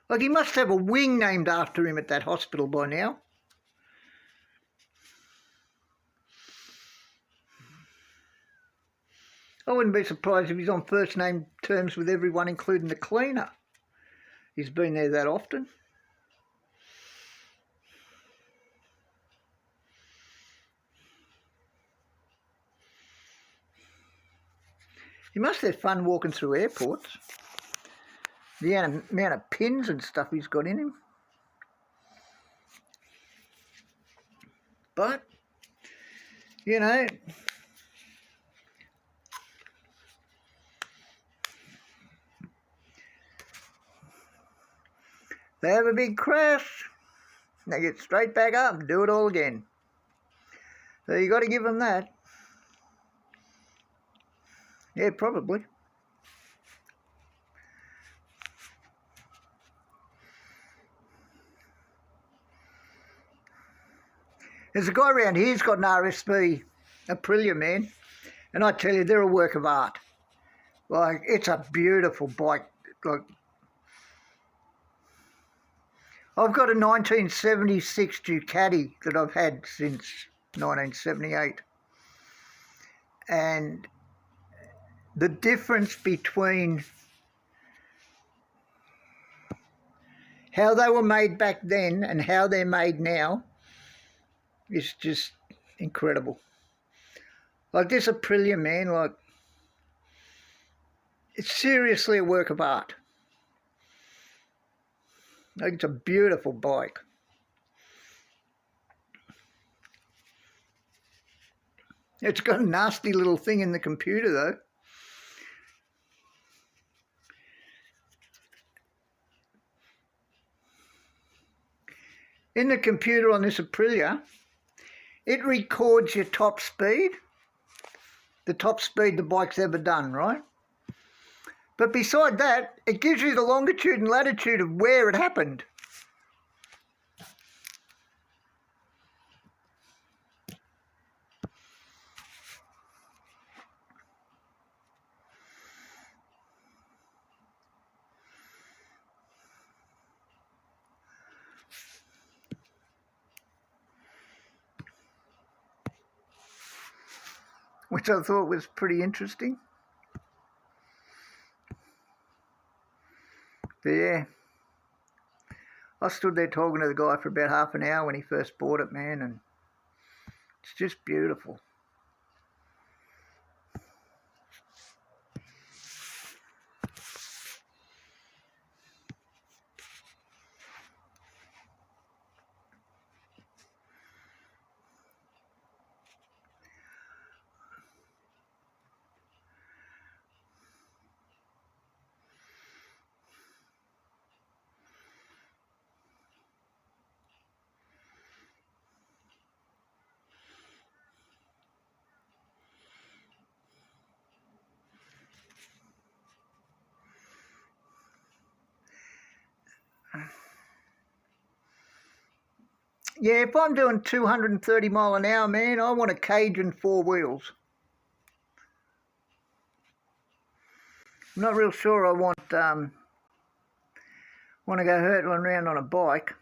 Like, he must have a wing named after him at that hospital by now. I wouldn't be surprised if he's on first name terms with everyone, including the cleaner. He's been there that often. He must have fun walking through airports. The amount of pins and stuff he's got in him. But, you know, they have a big crash, they get straight back up and do it all again. So you got to give them that. Yeah, probably. There's a guy around here who's got an RSP Aprilia, man, and I tell you, they're a work of art. Like, it's a beautiful bike. Like, I've got a 1976 Ducati that I've had since 1978, and the difference between how they were made back then and how they're made now is just incredible. Like this Aprilia, man, like, it's seriously a work of art. Like, it's a beautiful bike. It's got a nasty little thing in the computer though. In the computer on this Aprilia, it records your top speed, the top speed the bike's ever done, right? But beside that, it gives you the longitude and latitude of where it happened. Which I thought was pretty interesting. But yeah, I stood there talking to the guy for about half an hour when he first bought it, man, and it's just beautiful. Yeah, if I'm doing 230 mile an hour, man, I want a cage and 4 wheels. I'm not real sure I want to go hurtling around on a bike.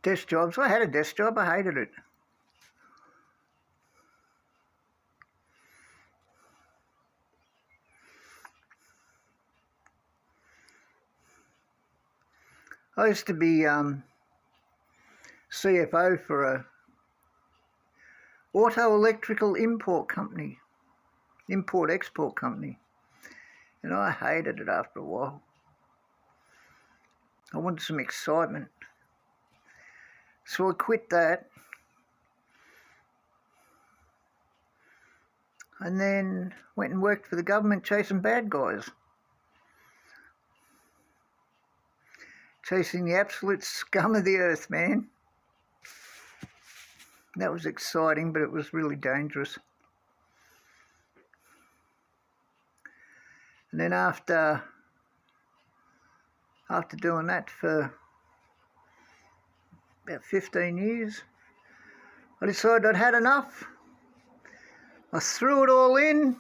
Desk jobs. I had a desk job. I hated it. I used to be CFO for a auto electrical import company, import-export company, and I hated it after a while. I wanted some excitement. So I quit that, and then went and worked for the government chasing bad guys. Chasing the absolute scum of the earth, man. That was exciting, but it was really dangerous. And then after doing that for about 15 years, I decided I'd had enough. I threw it all in.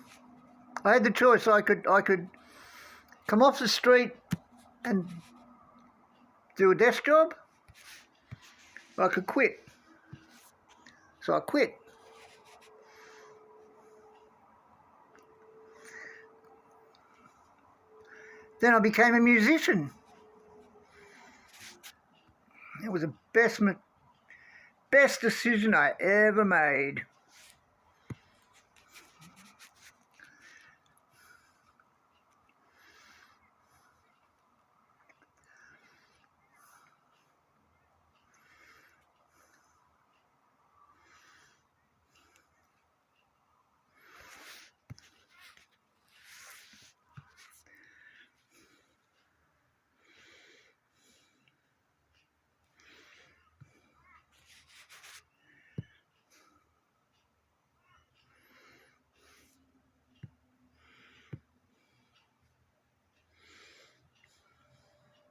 I had the choice. I could come off the street and do a desk job, or I could quit. So I quit. Then I became a musician. It was the best decision I ever made.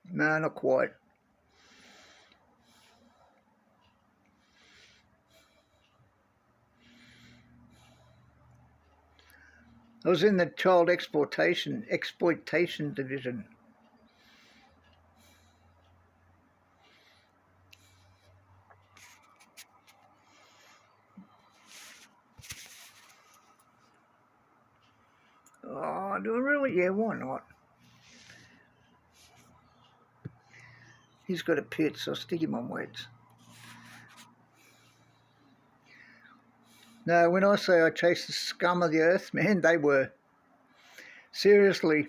No, not quite. I was in the child exploitation division. Oh, do I really? Yeah, why not? He's got a pit, so I'll stick him on wets. No, when I say I chased the scum of the earth, man, they were. Seriously.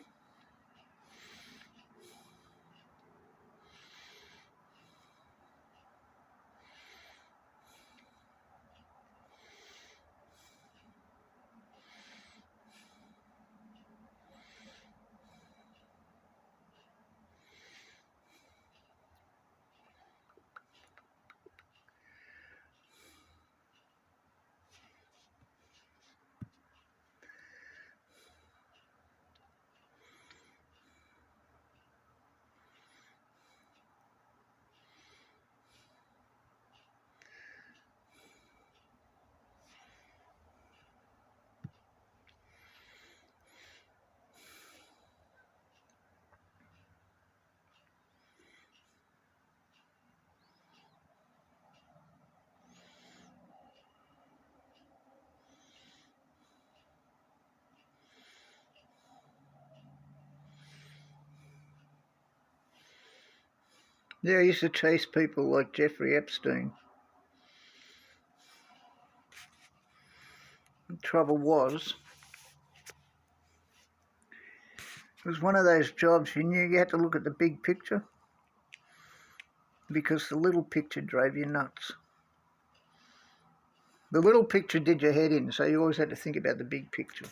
Yeah, I used to chase people like Jeffrey Epstein. The trouble was, it was one of those jobs you knew you had to look at the big picture because the little picture drove you nuts. The little picture did your head in, so you always had to think about the big picture.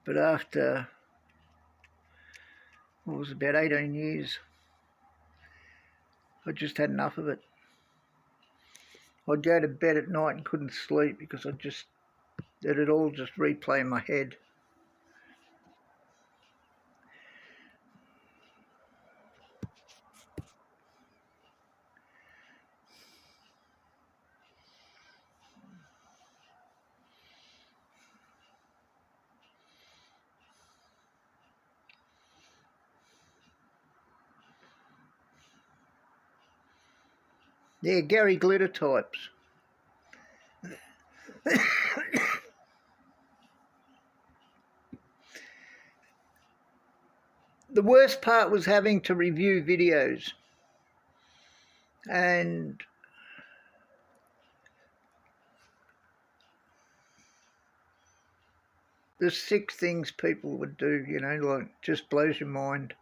But after, what was it, about 18 years, I just had enough of it. I'd go to bed at night and couldn't sleep because it'd all just replay in my head. Yeah, Gary Glitter types. The worst part was having to review videos. And the sick things people would do, you know, like just blows your mind.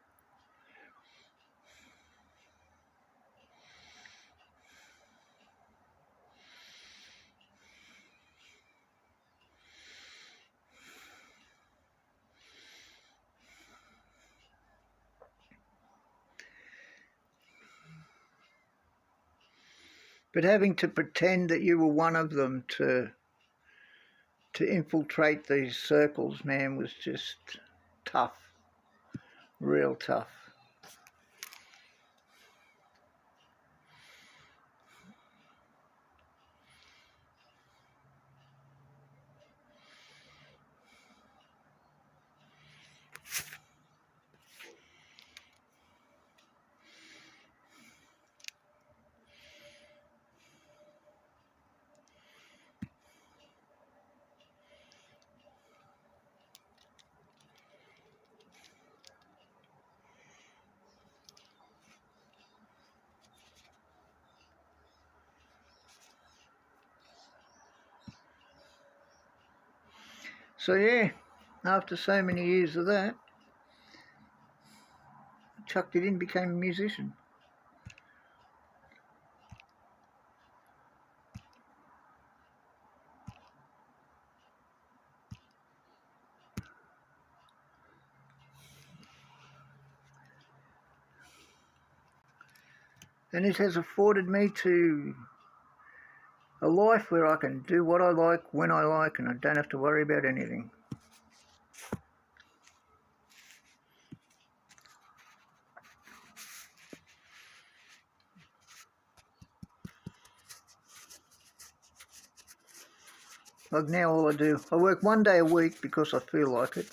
But having to pretend that you were one of them to infiltrate these circles, man, was just tough, real tough. So yeah, after so many years of that, I chucked it in, became a musician. And it has afforded me to a life where I can do what I like, when I like, and I don't have to worry about anything. Like now all I do, I work one day a week because I feel like it.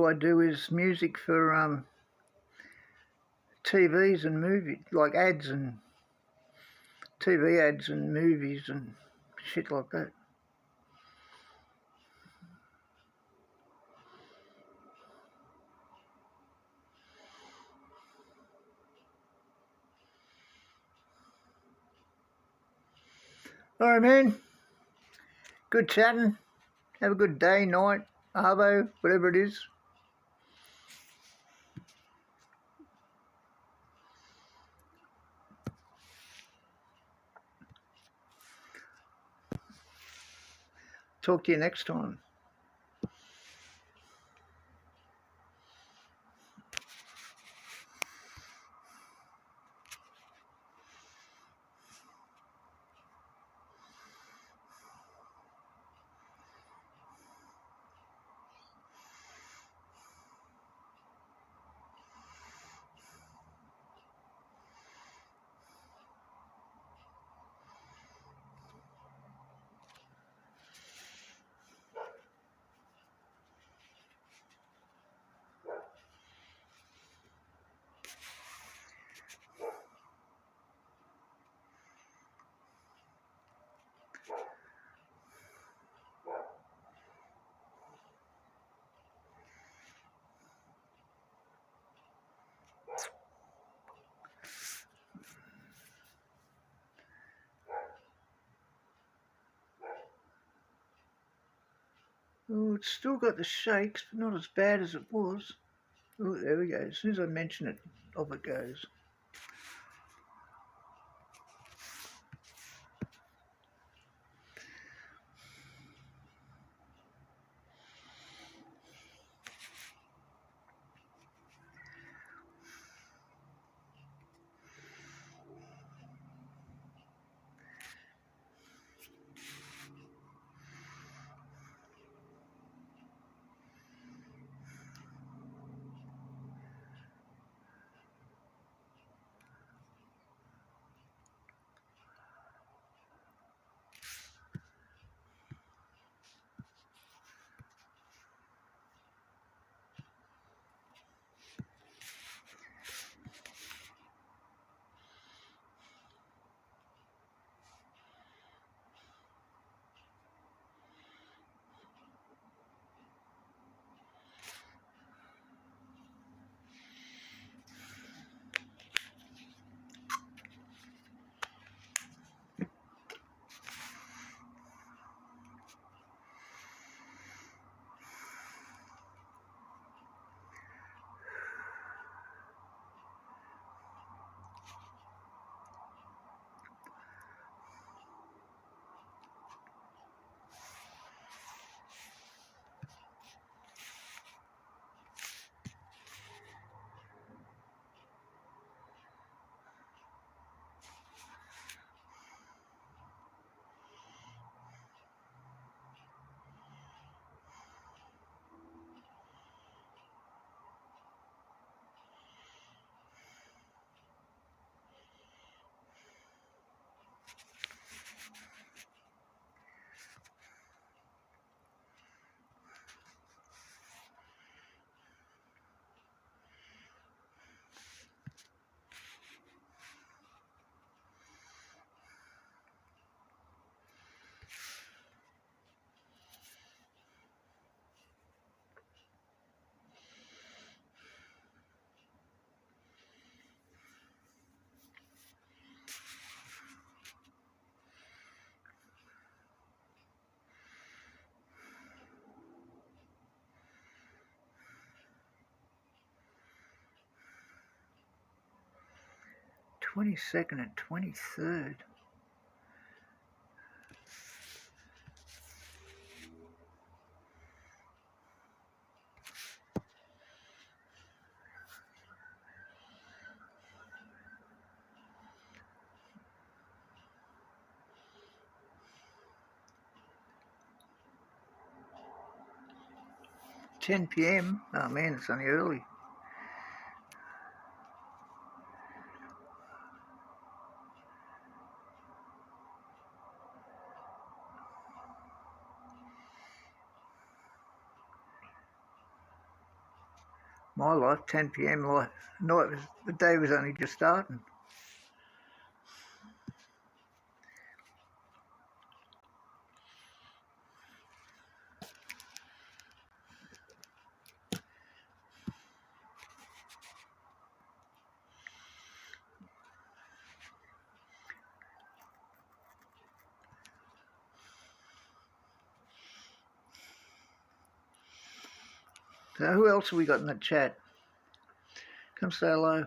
I do is music for TVs and movies, like ads and TV ads and movies and shit like that. All right, man. Good chatting. Have a good day, night, arvo, whatever it is. Talk to you next time. Oh, it's still got the shakes, but not as bad as it was. Oh, there we go. As soon as I mention it, off it goes. '22nd and '23rd. '10 p.m. Oh man, it's only early. My life, 10 p.m. night. The day was only just starting. So who else have we got in the chat? Come say hello.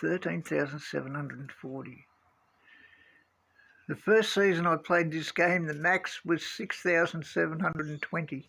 $13,740. The first season I played this game, the max was 6,720.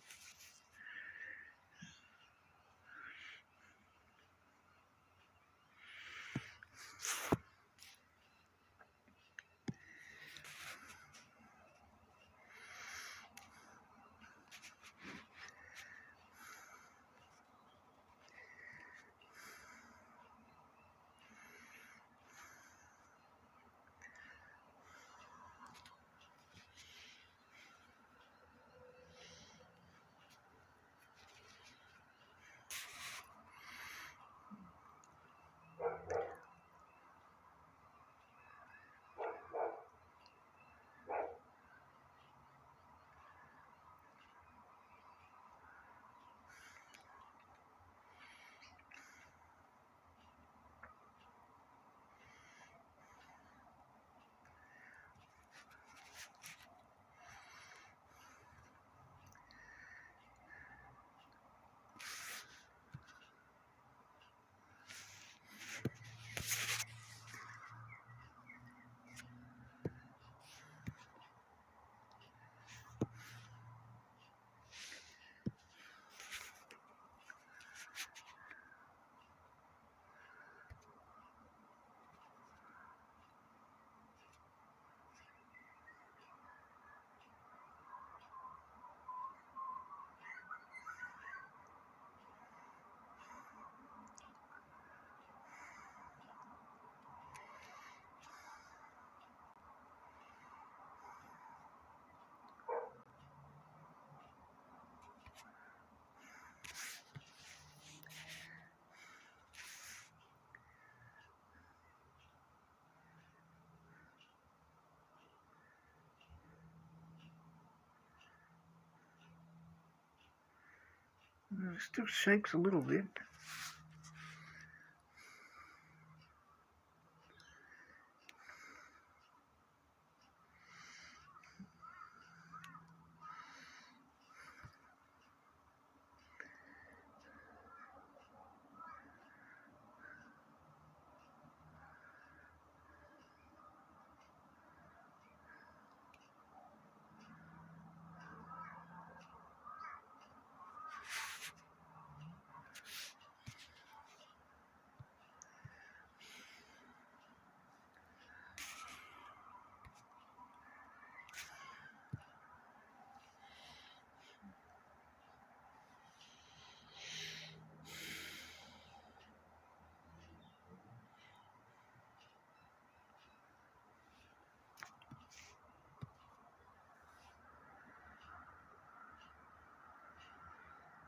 It still shakes a little bit.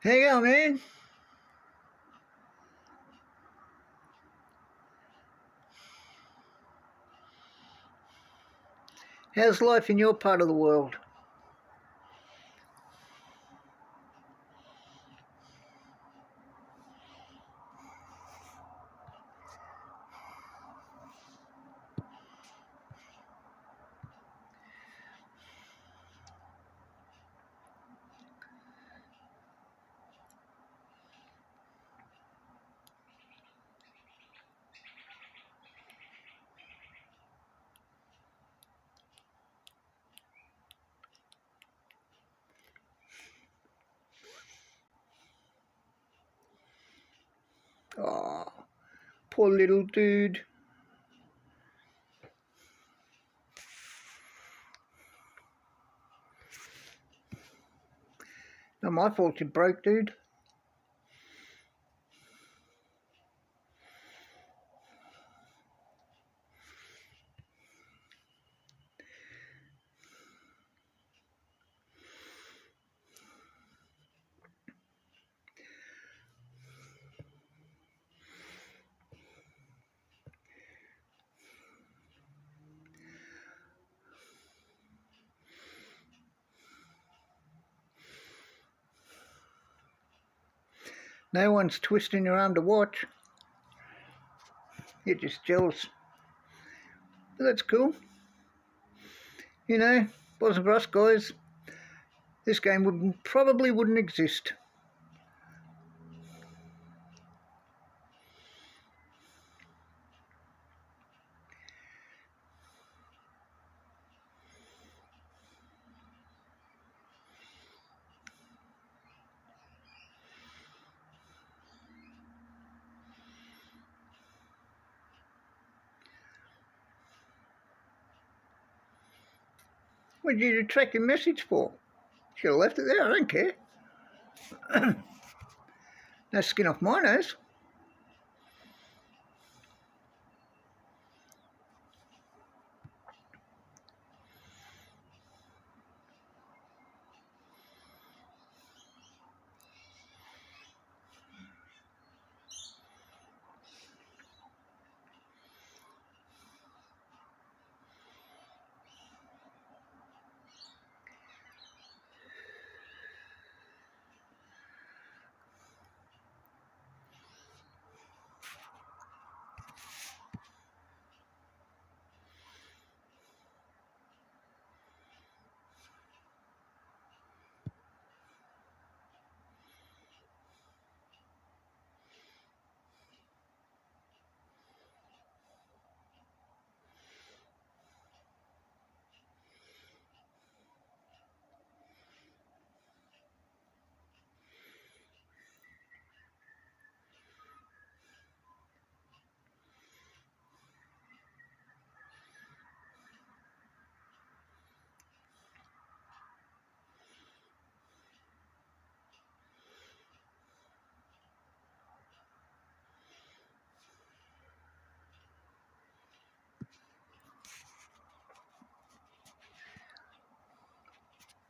There you go, man. How's life in your part of the world? Oh, poor little dude. Not my fault you broke, dude. No one's twisting your arm to watch. You're just jealous. But that's cool. You know, wasn't for us guys, this game probably wouldn't exist. What did you track your message for? Should have left it there, I don't care. No skin off my nose.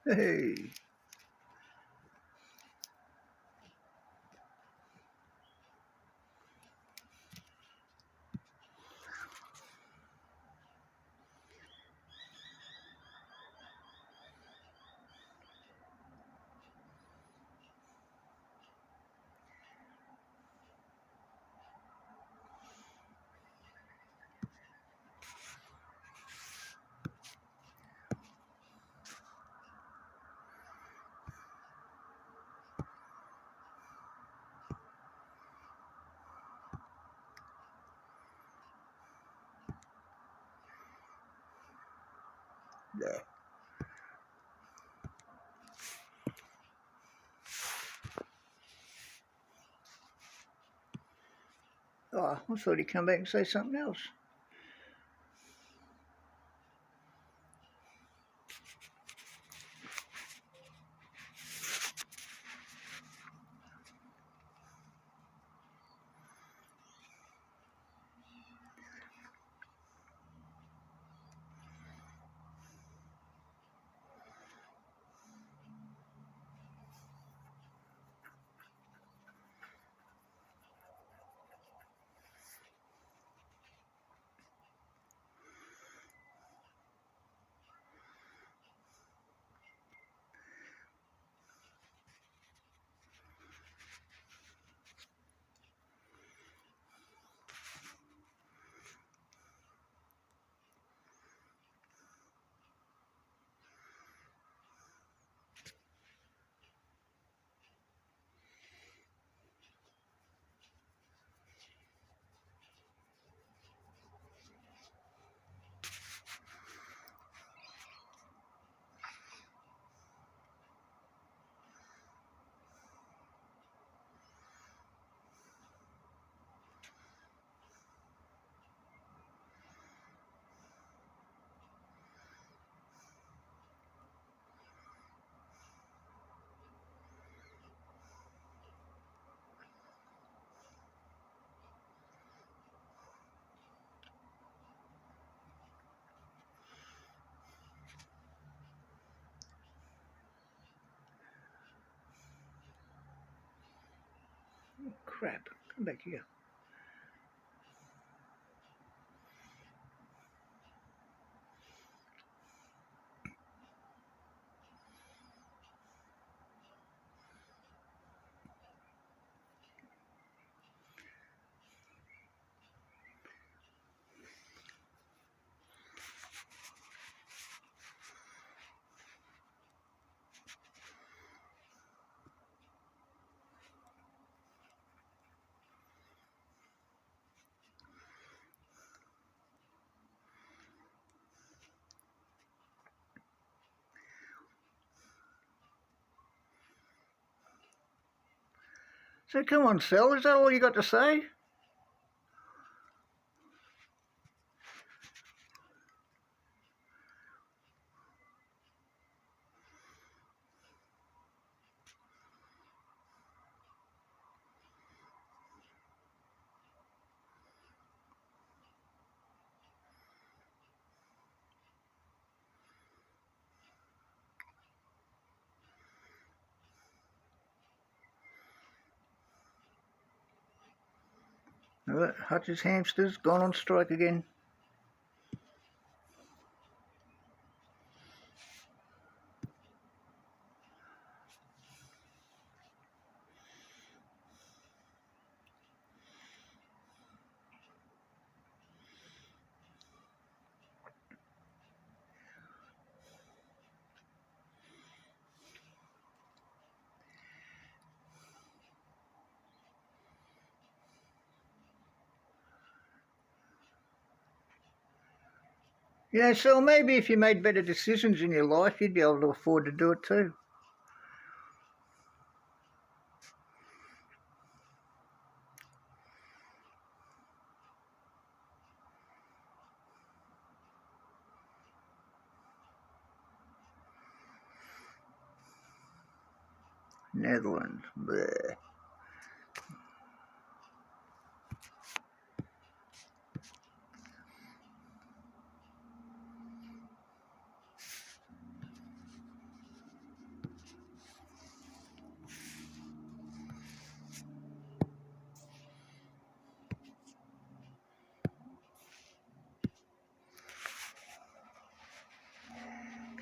Hey. Yeah. Oh, I thought he'd come back and say something else. Oh, crap. Come back here. So come on, Sal, is that all you got to say? Hutch's hamster's gone on strike again. You know, so maybe if you made better decisions in your life, you'd be able to afford to do it too. Netherlands. Bleh.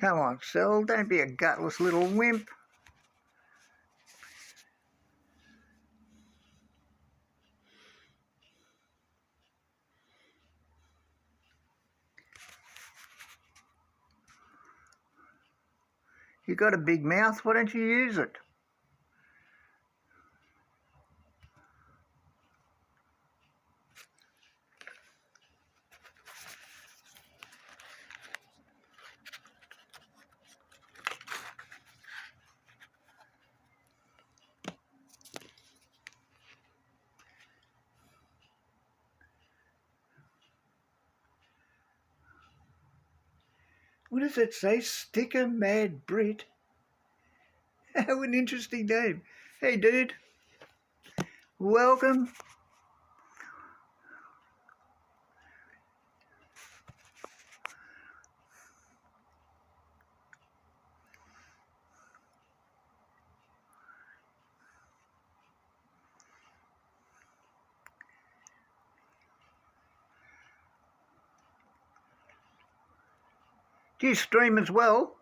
Come on, Sal, don't be a gutless little wimp. You got a big mouth, why don't you use it? What does it say? Sticker Mad Brit? What an interesting name. Hey, dude. Welcome. Do you stream as well?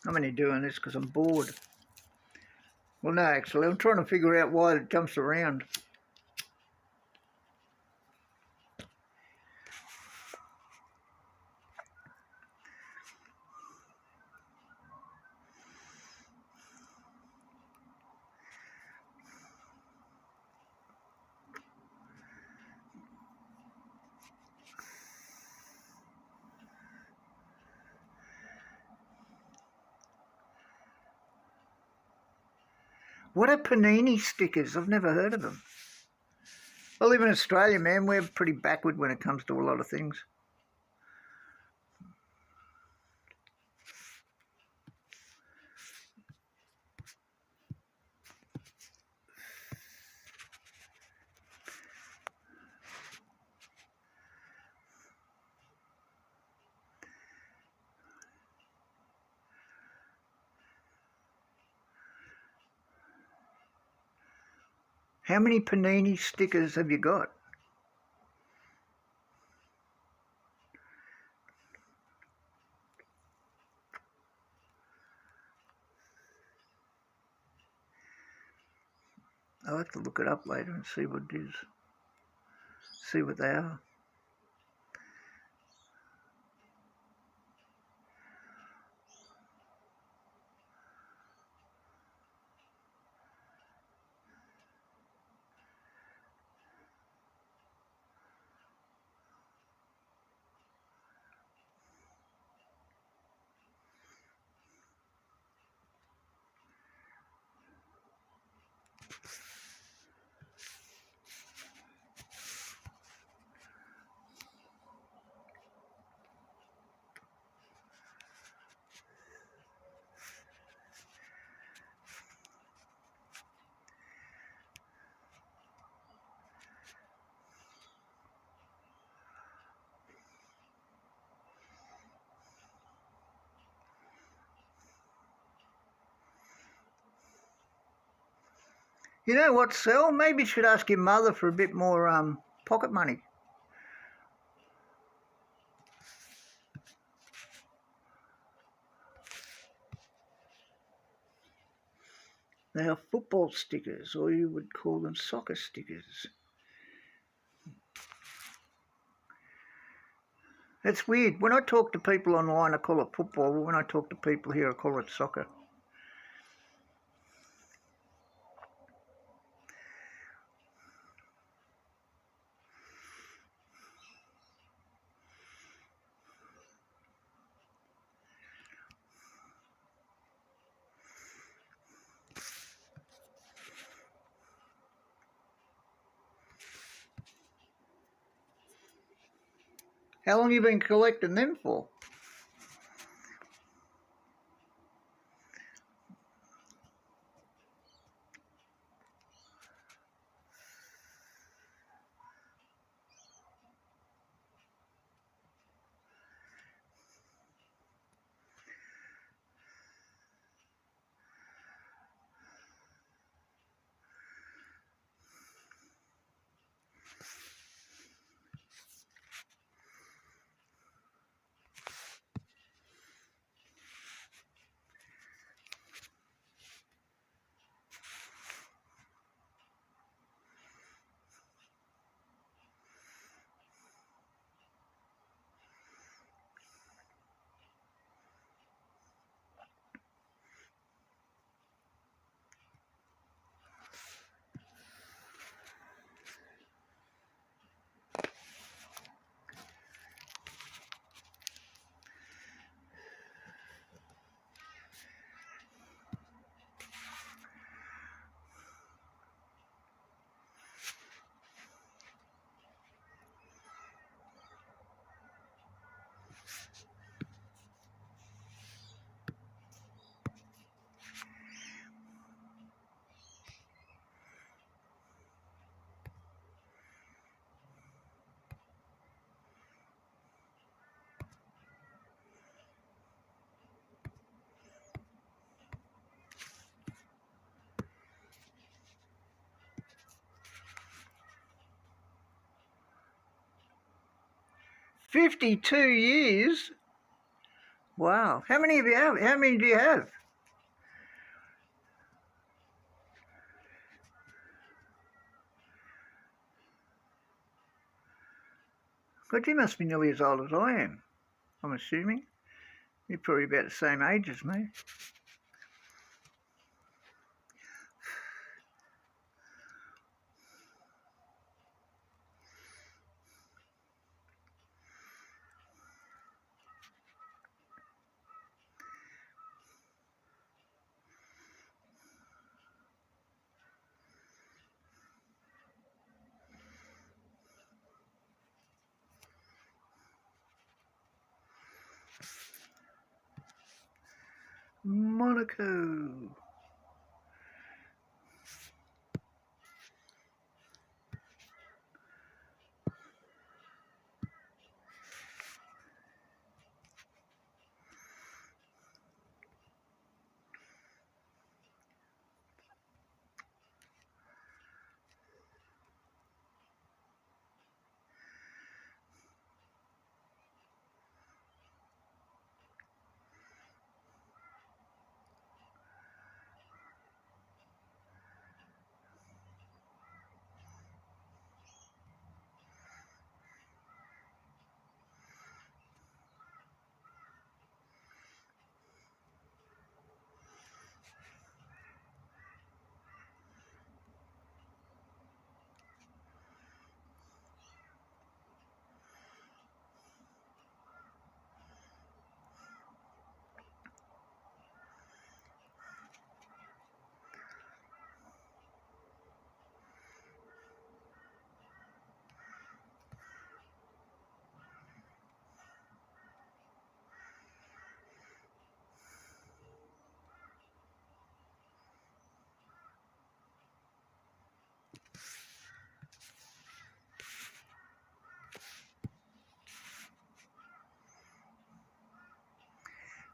I'm only doing this because I'm bored. Well, no, actually, I'm trying to figure out why it jumps around. What are panini stickers? I've never heard of them. I live in Australia, man. We're pretty backward when it comes to a lot of things. How many panini stickers have you got? I'll have to look it up later and see what it is. See what they are. You know what, Sal? Maybe you should ask your mother for a bit more pocket money. They are football stickers, or you would call them soccer stickers. It's weird. When I talk to people online, I call it football, but when I talk to people here, I call it soccer. How long have you been collecting them for? $52. Wow. How many do you have? God, you must be nearly as old as I am, I'm assuming. You're probably about the same age as me. Monaco.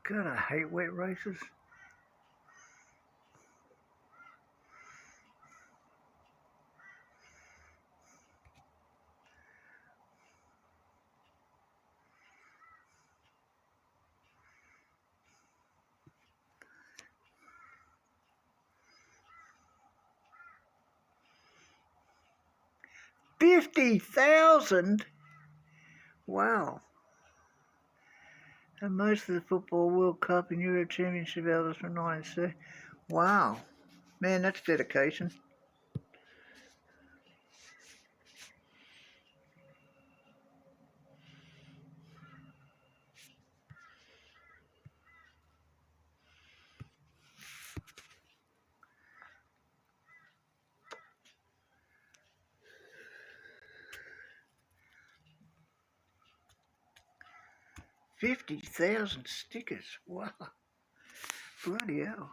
God, I hate wet races. 50,000? Wow. And most of the Football World Cup and Euro Championship albums from 1960. Wow. Man, that's dedication. $50,000 stickers. Wow. Bloody hell.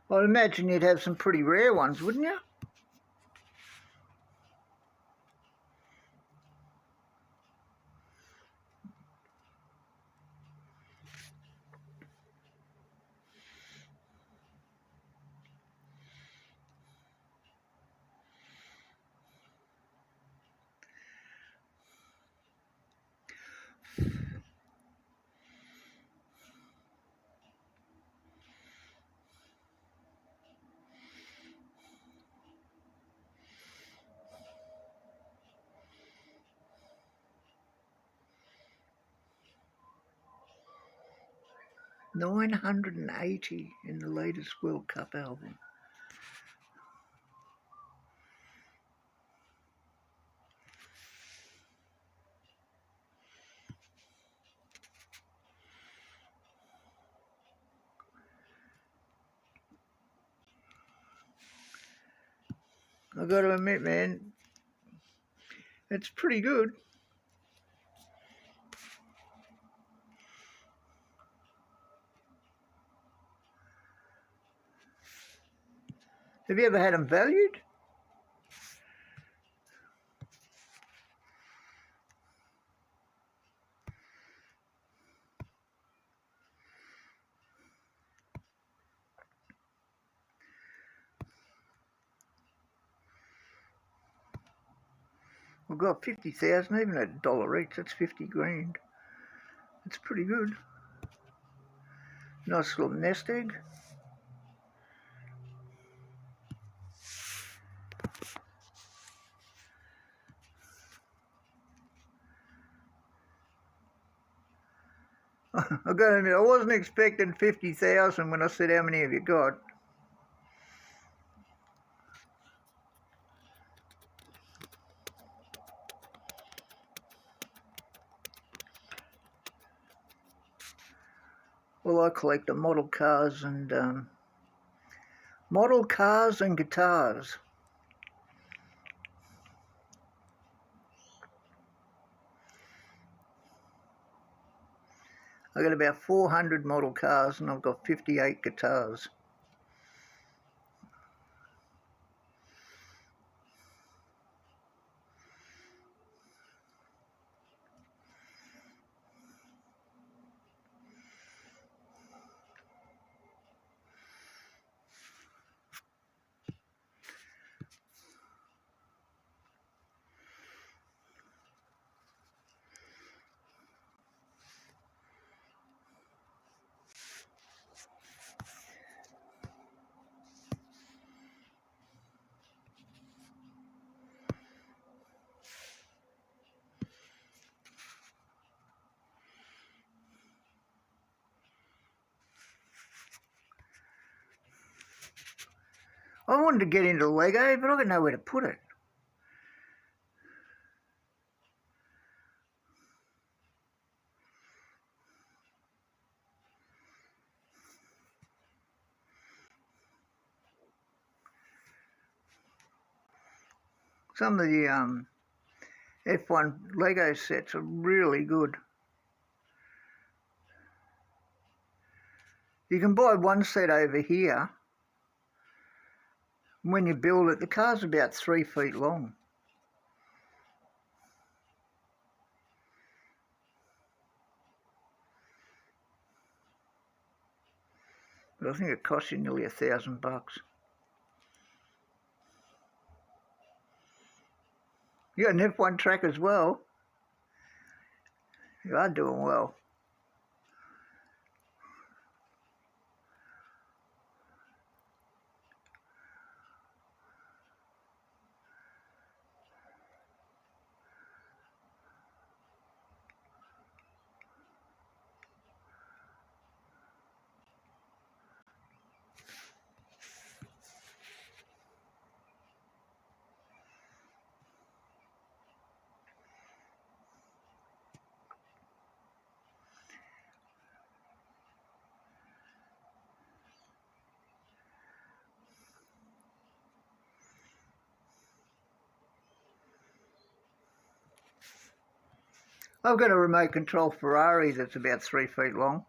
I'd imagine you'd have some pretty rare ones, wouldn't you? $980 in the latest World Cup album. I've got to admit, man, it's pretty good. Have you ever had them valued? We've got 50,000, even at $1 each, that's 50 grand. It's pretty good. Nice little nest egg. I've got to admit, I wasn't expecting 50,000 when I said how many have you got. Well, I collect the model cars and guitars. I got about 400 model cars and I've got 58 guitars. I wanted to get into Lego, but I got nowhere to put it. Some of the F1 Lego sets are really good. You can buy one set over here. When you build it, the car's about 3 feet long. But I think it costs you nearly $1,000. You got an F1 track as well. You are doing well. I've got a remote control Ferrari that's about 3 feet long.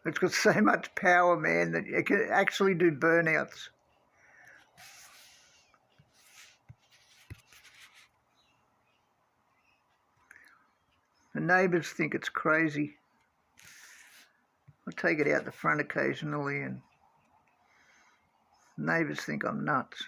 It's got so much power, man, that it can actually do burnouts. The neighbours think it's crazy. I take it out the front occasionally and neighbours think I'm nuts.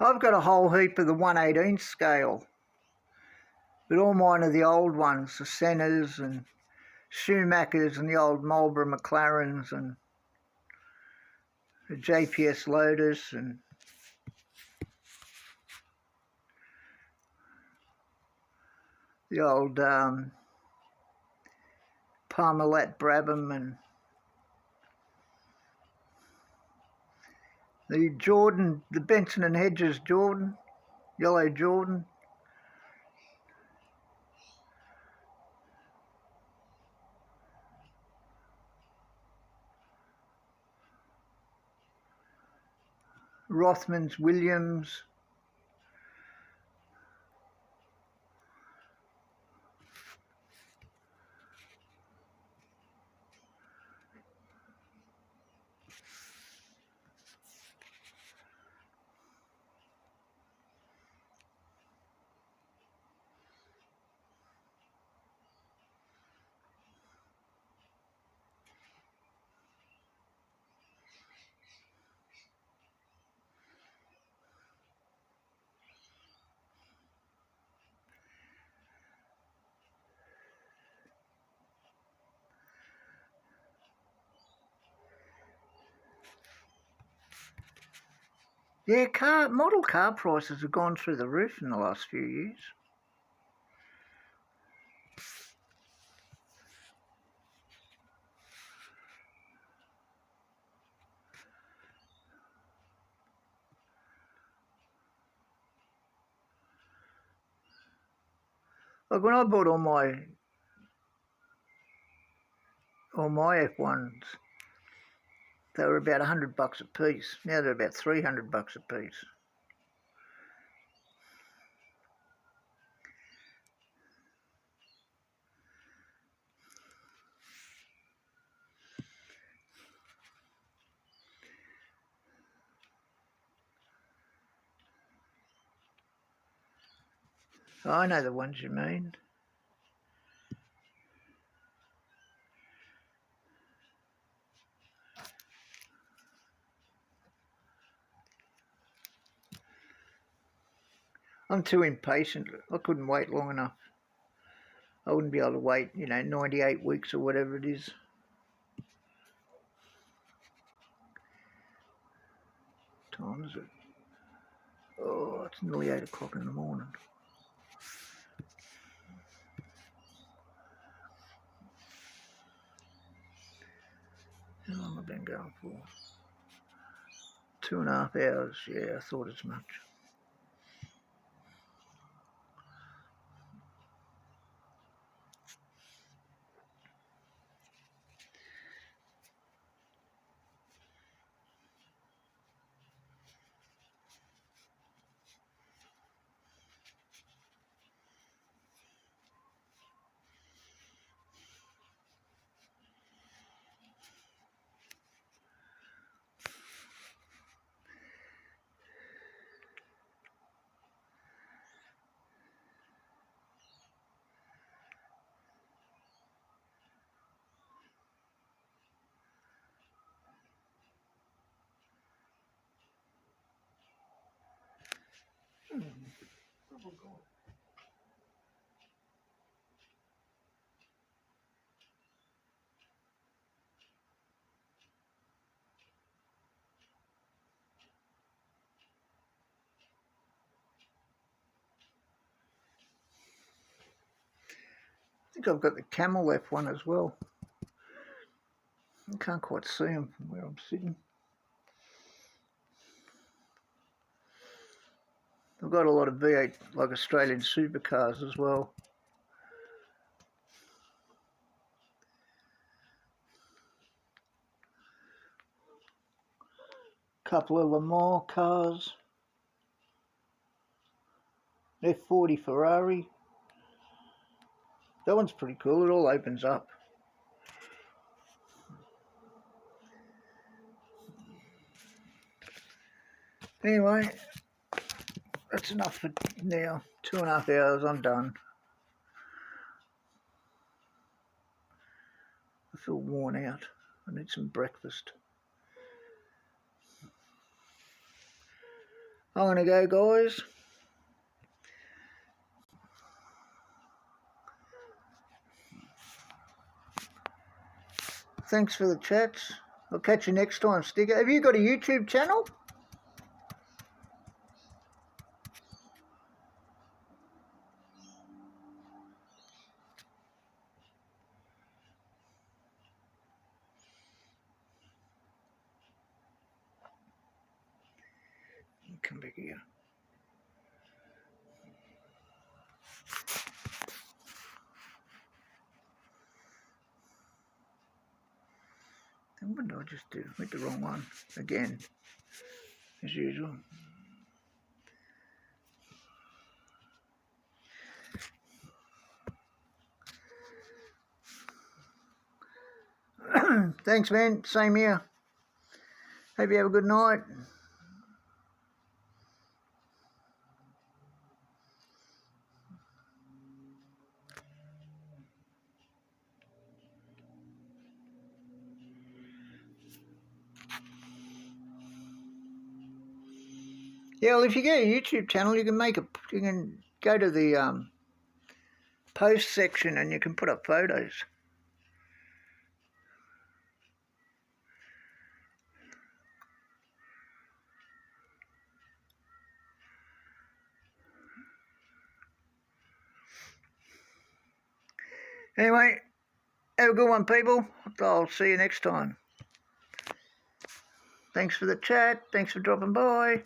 I've got a whole heap of the 1/18 scale, but all mine are the old ones, the Sennas and Schumachers and the old Marlboro McLarens and the JPS Lotus and the old Parmalat Brabham and the Jordan, the Benson and Hedges Jordan, yellow Jordan. Rothmans Williams. Yeah, model car prices have gone through the roof in the last few years. Like when I bought all my F1s, they were about $100 a piece. Now they're about $300 a piece. Oh, I know the ones you mean. I'm too impatient. I couldn't wait long enough. I wouldn't be able to wait, 98 weeks or whatever it is. What time is it? Oh, it's nearly 8 o'clock in the morning. How long have I been going for? 2.5 hours. Yeah, I thought as much. I think I've got the camel left one as well. I can't quite see them from where I'm sitting. I've got a lot of V8, like Australian supercars as well. Couple of Le Mans cars. F40 Ferrari. That one's pretty cool. It all opens up. Anyway, that's enough for now. 2.5 hours, I'm done. I feel worn out. I need some breakfast. I'm going to go, guys. Thanks for the chats. I'll catch you next time, Sticker. Have you got a YouTube channel? Come back here. What did I just do? I hit the wrong one again, as usual. Thanks, man. Same here. Hope you have a good night. Yeah, well, if you get a YouTube channel, you can go to the post section and you can put up photos. Anyway, have a good one, people. I'll see you next time. Thanks for the chat. Thanks for dropping by.